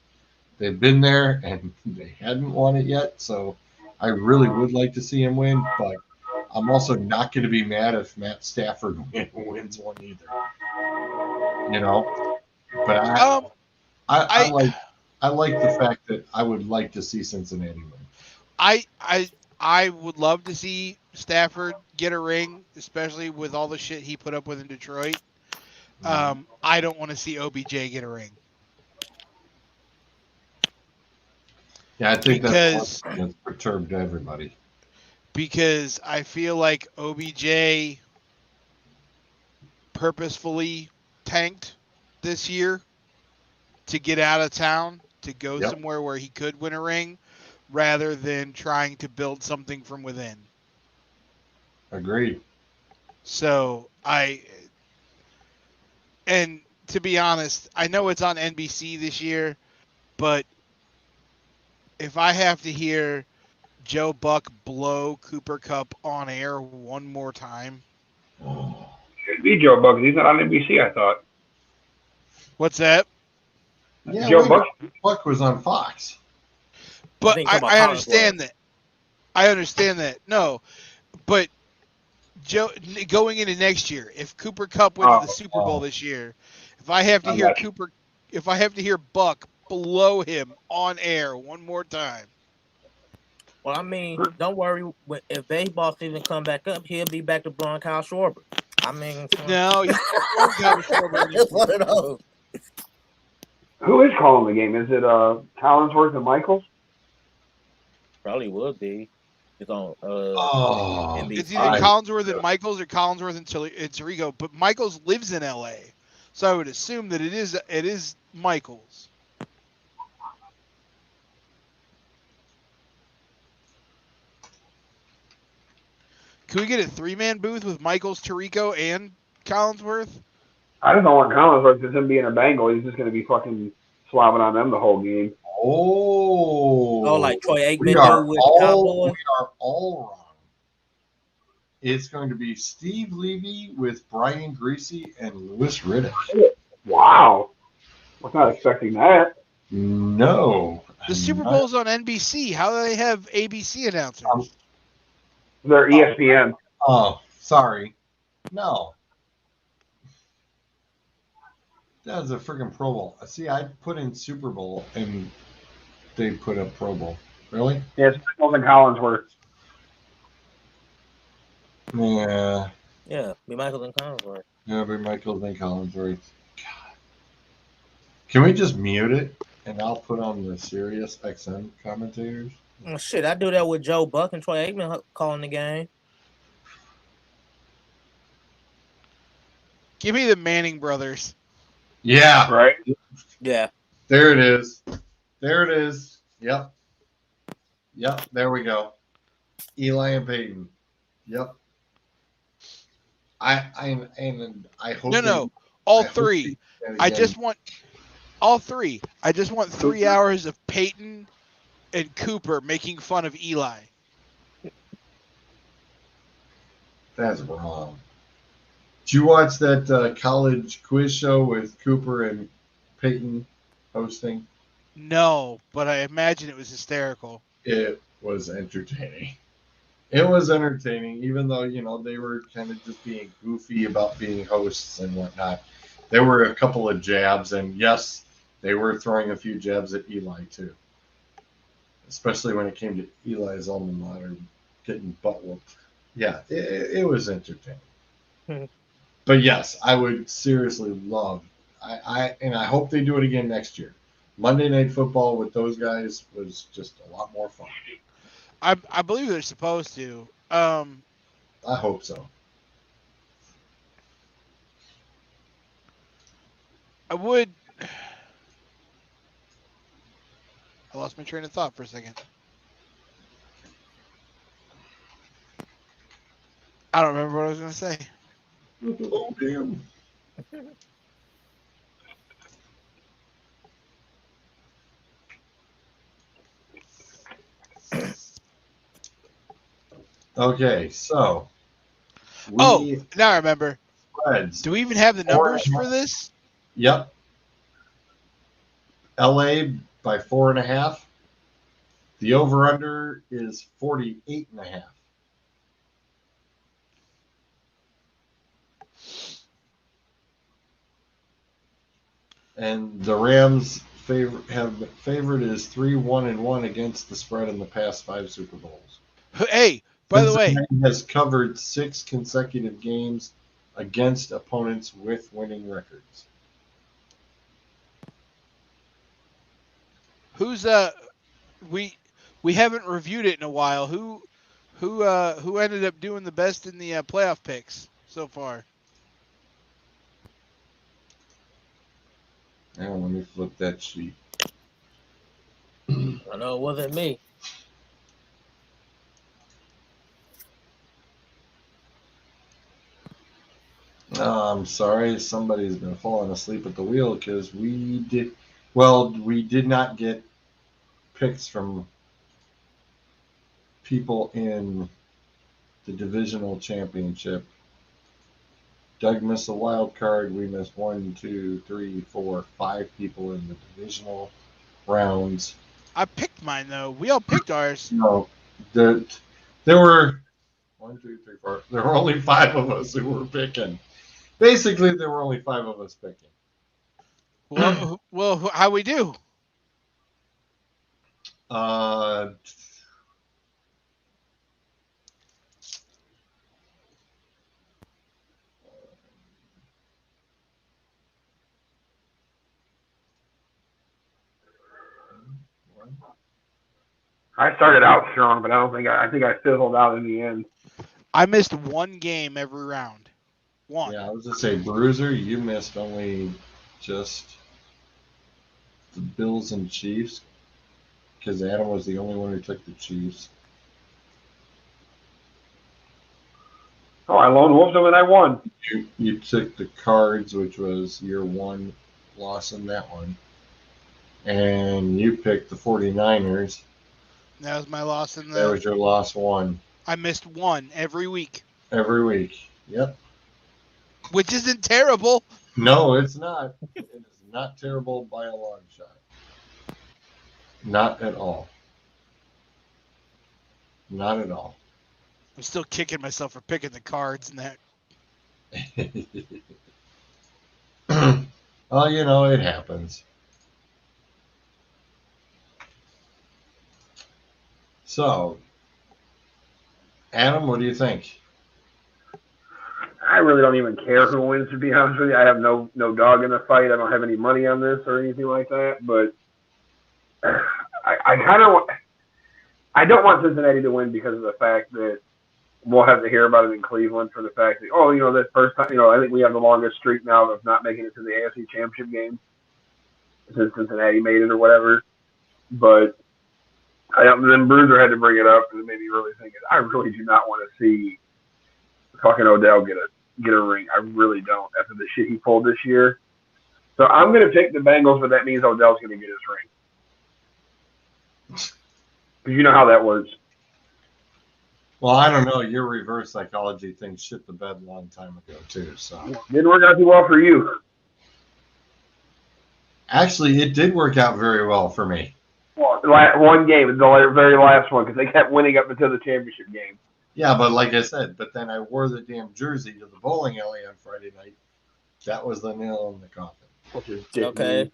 they've been there and they hadn't won it yet. So I really would like to see him win, but I'm also not going to be mad if Matt Stafford wins one either. But I like the fact that I would like to see Cincinnati win. I would love to see Stafford get a ring, especially with all the shit he put up with in Detroit. I don't want to see OBJ get a ring. Yeah, I think that's perturbed everybody. Because I feel like OBJ purposefully tanked this year to get out of town, to go somewhere where he could win a ring, rather than trying to build something from within. Agreed. So and to be honest, I know it's on NBC this year, but if I have to hear Joe Buck blow Cooper Cup on air one more time? Should be Joe Buck. He's not on NBC, I thought. What's that? Yeah, Joe wait, Buck. Buck was on Fox. But think I, talking about I Collinsworth. understand that. I understand that. No, but Joe going into next year, if Cooper Cup wins the Super Bowl this year, if I have to I'm hear not- Cooper, if I have to hear Buck blow him on air one more time, Well, I mean, don't worry. If baseball season come back up, he'll be back to blowing Kyle Schwarber. I mean, no, he's not Kyle Schwarber it's one anymore. of those. Who is calling the game? Is it Collinsworth and Michaels? Probably would be. It's on Oh, NBC. It's either Collinsworth and Michaels or Collinsworth and Tirico, but Michaels lives in L.A., so I would assume that it is Michaels. Can we get a 3-man booth with Michaels, Tirico, and Collinsworth? I just don't want Collinsworth because him being a Bengal, he's just going to be fucking slobbing on them the whole game. Oh, like Troy Aikman we do are with the Cowboys? we are all wrong. It's going to be Steve Levy with Brian Greasy and Louis Riddick. Wow. I was not expecting that. No. The Super Bowl's on NBC. How do they have ABC announcers? They're ESPN. Oh, sorry. No. That was a freaking Pro Bowl. See, I put in Super Bowl and they put up Pro Bowl. Really? Yeah, it's Michaels and Collinsworth. Yeah. Yeah, be Michaels and Collinsworth. Yeah, but Michaels and Collinsworth. God. Can we just mute it and I'll put on the Sirius XM commentators? Oh, shit, I do that with Joe Buck and Troy Aikman calling the game. Give me the Manning brothers. Yeah. Right? Yeah. There it is. There it is. Yep. Yep. There we go. Eli and Peyton. Yep. I hope No. All I hope three. I just want all three. I just want 3 hours of Peyton and Cooper making fun of Eli. That's wrong. Did you watch that college quiz show with Cooper and Peyton hosting? No, but I imagine it was hysterical. It was entertaining. It was entertaining, even though, they were kind of just being goofy about being hosts and whatnot. There were a couple of jabs, and yes, they were throwing a few jabs at Eli, too. Especially when it came to Eli's alma mater getting butt whooped. Yeah, it was entertaining. But yes, I would seriously love, I hope they do it again next year. Monday Night Football with those guys was just a lot more fun. I believe they're supposed to. I hope so. I would. I lost my train of thought for a second. I don't remember what I was going to say. Oh, damn. Okay, so. Now I remember. Reds. Do we even have the numbers for this? Yep. LA by 4.5. The over-under is 48.5. And the Rams favorite is 3-1-1 against the spread in the past 5 Super Bowls. Hey, by the way, Cincinnati has covered 6 consecutive games against opponents with winning records. who's we haven't reviewed it in a while. Who ended up doing the best in the playoff picks so far? Hang on, let me flip that sheet. I know it wasn't me. I'm sorry, somebody's been falling asleep at the wheel because we did not get picks from people in the divisional championship. Doug missed a wild card. We missed 1, 2, 3, 4, 5 people in the divisional rounds. I picked mine though. We all picked ours. No, there were 1, 2, 3, 4. There were only 5 of us who were picking. Basically, there were only 5 of us picking. Well, how we do? Uh, I started out strong, but I think I fizzled out in the end. I missed one game every round. One. Yeah, I was gonna say, Bruiser, you missed only just the Bills and Chiefs because Adam was the only one who took the Chiefs. Oh, I lone wolfed them and I won. You took the Cards, which was your one loss in that one, and you picked the 49ers. That was my loss in That was your lost one I missed one every week, every week. Yep. which isn't terrible. No, it's not. It is not terrible by a long shot. Not at all. Not at all. I'm still kicking myself for picking the Cards and that. Well, you know, it happens. So, Adam, what do you think? I really don't even care who wins, to be honest with you. I have no dog in the fight. I don't have any money on this or anything like that. But I kind of I don't want Cincinnati to win because of the fact that we'll have to hear about it in Cleveland for the fact that, oh, you know, this first time, you know, I think we have the longest streak now of not making it to the AFC Championship game since Cincinnati made it or whatever. But then Bruiser had to bring it up, and it made me really think, I really do not want to see fucking Odell get a ring. I really don't, after the shit he pulled this year. So I'm going to pick the Bengals, but that means Odell's going to get his ring. Because you know how that works. Well, I don't know. Your reverse psychology thing shit the bed a long time ago, too. So Didn't work out too well for you. actually, it did work out very well for me. Well, one game, the very last one, because they kept winning up until the championship game. Yeah, but like I said, but then I wore the damn jersey to the bowling alley on Friday night. That was the nail in the coffin. Which is Okay.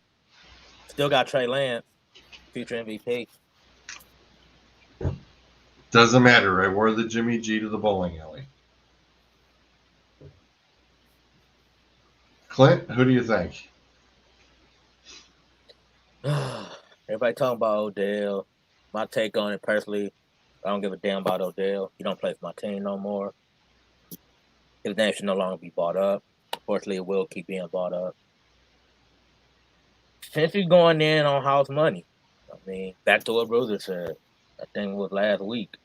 Still got Trey Lance, future MVP. Doesn't matter. I wore the Jimmy G to the bowling alley. Clint, who do you think? Everybody talking about Odell. My take on it personally, I don't give a damn about Odell. He don't play for my team no more. His name should no longer be bought up. Unfortunately, it will keep being bought up. Since he's going in on house money, I mean, back to what Bruiser said, I think it was last week,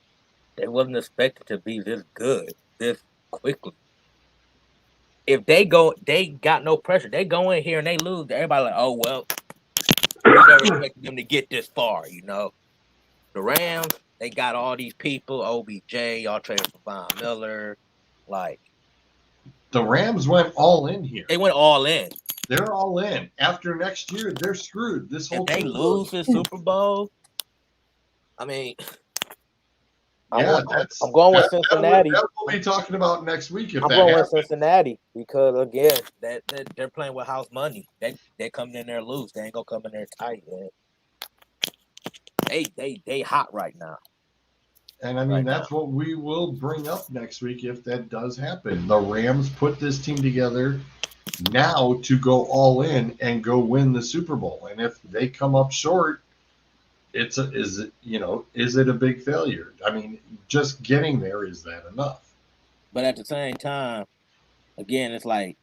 they wasn't expected to be this good, this quickly. If they got no pressure. They go in here and they lose. Everybody like, oh, well, we never expected them to get this far, you know. The Rams, they got all these people, OBJ, y'all traded for Von Miller. Like, The Rams went all in here. they went all in. They're all in. After next year, they're screwed. This whole If they thing lose the Super Bowl, I mean, Yeah, I'm going with that Cincinnati. we'll be talking about next week if I'm that going with happens. Cincinnati because again, that they're playing with house money. They coming in there loose. They ain't gonna come in there tight, man. They hot right now. And I mean, that's what we will bring up next week if that does happen. The Rams put this team together now to go all in and go win the Super Bowl. And if they come up short, is it a big failure? I mean, just getting there, is that enough? But at the same time, again, it's like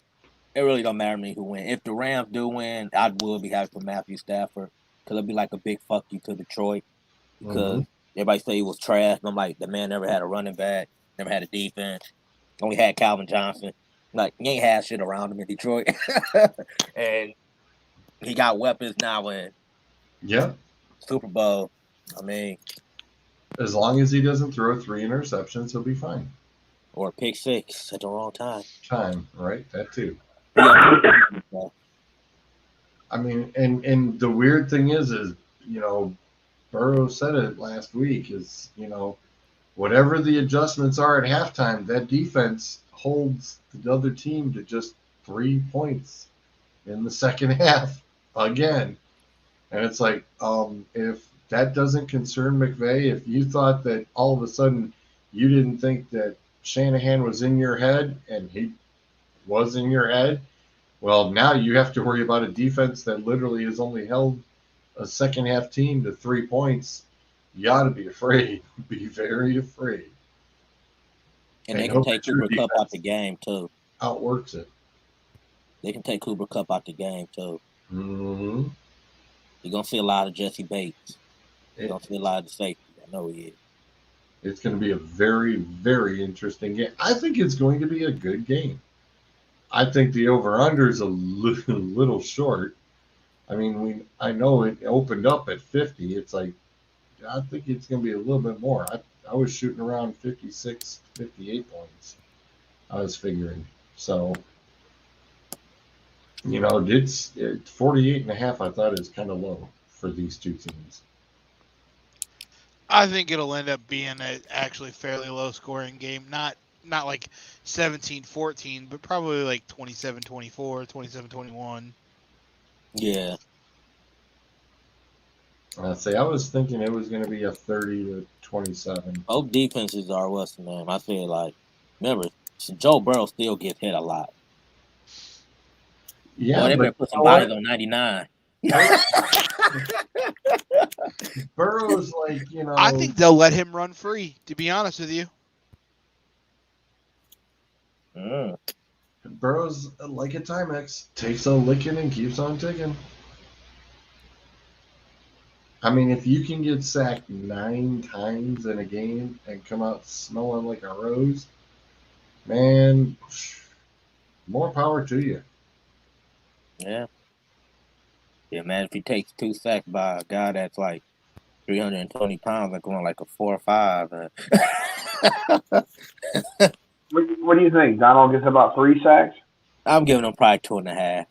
it really don't matter to me who win. If the Rams do win, I will be happy for Matthew Stafford because it'll be like a big fuck you to Detroit because everybody say he was trash. And I'm like, the man never had a running back, never had a defense, only had Calvin Johnson. Like, he ain't had shit around him in Detroit. And he got weapons now in Yeah. Super Bowl. I mean, As long as he doesn't throw 3 interceptions, he'll be fine. Or pick six at the wrong time. Right? That too. Yeah. I mean, and the weird thing is, Burrow said it last week, is, whatever the adjustments are at halftime, that defense holds the other team to just 3 points in the second half again. And it's like, if that doesn't concern McVay, if you thought that all of a sudden you didn't think that Shanahan was in your head and he was in your head, well, now you have to worry about a defense that literally has only held a second half team to 3 points. You ought to be afraid. Be very afraid. And they can take Cooper Kupp out the game too. Outworks it. They can take Cooper Kupp out the game too. Mm-hmm. You're gonna see a lot of Jesse Bates. You're gonna see a lot of the safety. I know he is. It's going to be a very, very interesting game. I think it's going to be a good game. I think the over/under is a little short. I mean, I know it opened up at 50. It's like, I think it's going to be a little bit more. I was shooting around 56, 58 points. I was figuring. So, it's 48 and a half. I thought is kind of low for these two teams. I think it'll end up being an actually fairly low scoring game. Not like 17-14, but probably like 27-24, 27-21. Yeah. I was thinking it was going to be a 30-27. Both defenses are what's the name. I feel like, remember, Joe Burrow still gets hit a lot. Yeah, boy, they better put some bodies on 99. Burrow's like, I think they'll let him run free, to be honest with you. Burrow's like a Timex, takes a licking and keeps on ticking. I mean, if you can get sacked 9 times in a game and come out smelling like a rose, man, more power to you. Yeah. Yeah, man, if he takes 2 sacks by a guy that's like 320 pounds and going like a 4 or 5. What do you think? Donald gets about 3 sacks? I'm giving him probably 2.5.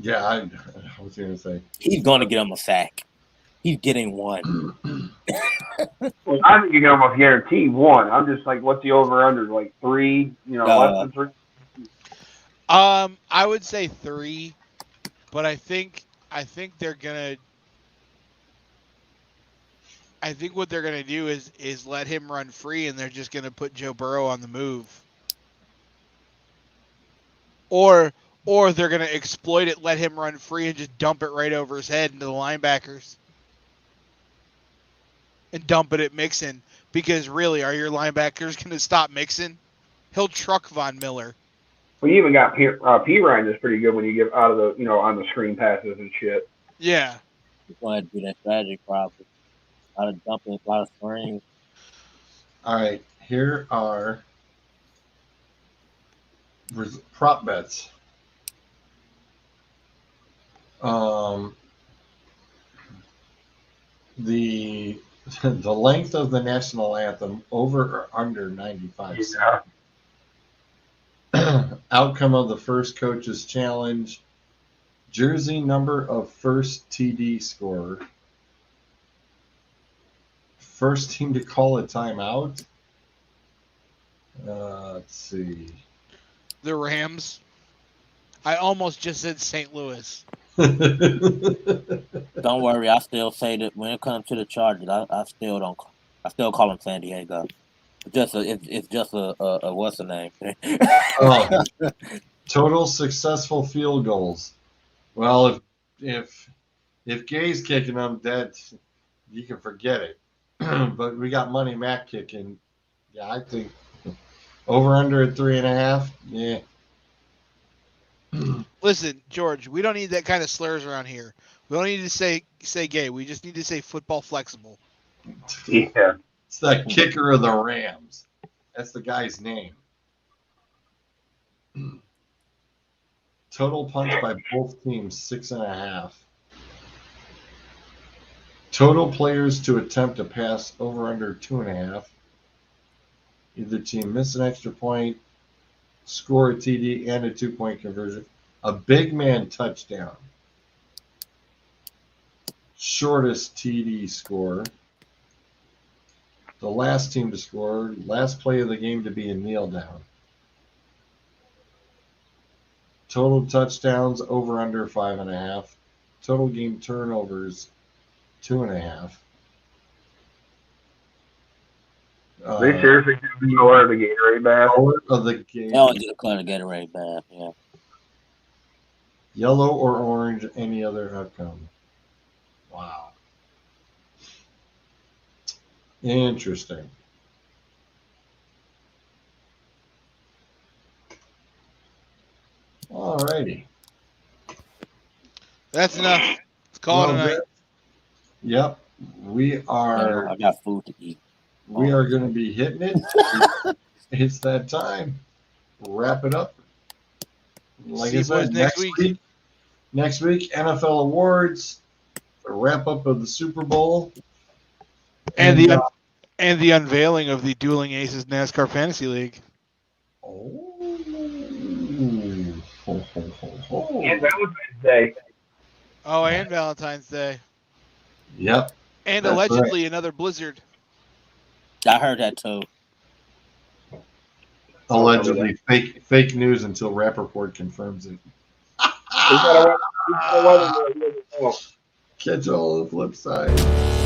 Yeah, I was going to say. He's going to get him a sack. He's getting 1. Well, I think you can almost guarantee 1. I'm just like, what's the over/under? Like 3? Less than 3? I would say 3, but I think they're gonna. I think what they're gonna do is let him run free, and they're just gonna put Joe Burrow on the move. Or they're gonna exploit it, let him run free, and just dump it right over his head into the linebackers. And dump it at Mixon. Because really, are your linebackers going to stop Mixon? He'll truck Von Miller. Well, you even got P. Ryan is pretty good when you get out of the, on the screen passes and shit. Yeah. He's going to do that strategy probably. A lot of dumping, a lot of screens. All right, here are prop bets. The length of the national anthem, over or under 95 seconds. Outcome of the first coach's challenge. Jersey number of first TD scorer. First team to call a timeout. Let's see. The Rams. I almost just said St. Louis. Don't worry, I still say that when it comes to the Chargers, I still call them San Diego. It's just a what's the name? Total successful field goals. Well, if Gay's kicking them, that you can forget it. But we got Money Mac kicking. Yeah, I think over under at 3.5. Yeah. Listen, George, we don't need that kind of slurs around here. We don't need to say gay. We just need to say football flexible. Yeah. It's the kicker of the Rams. That's the guy's name. Total punch by both teams, 6.5. Total players to attempt a pass over under 2.5. Either team miss an extra point, score a TD and a 2-point conversion. A big man touchdown. Shortest TD score. The last team to score. Last play of the game to be a kneel down. Total touchdowns over under 5.5. Total game turnovers 2.5. They seriously do the order of the Gatorade bath. Color of the game. They always do the color of the Gatorade bath. Yeah. Yellow or orange, any other outcome. Wow. Interesting. All righty. That's enough. Let's call it a night. Yep. We are. I got food to eat. We are going to be hitting it. It's that time. Wrap it up. Like I said, next week. Next week, NFL awards, a wrap up of the Super Bowl, and the unveiling of the Dueling Aces NASCAR Fantasy League. Oh, And Valentine's Day. Oh, and Valentine's Day. Yep. And allegedly another blizzard. I heard that too. Allegedly fake news until Rappaport confirms it. Catch all the flip side.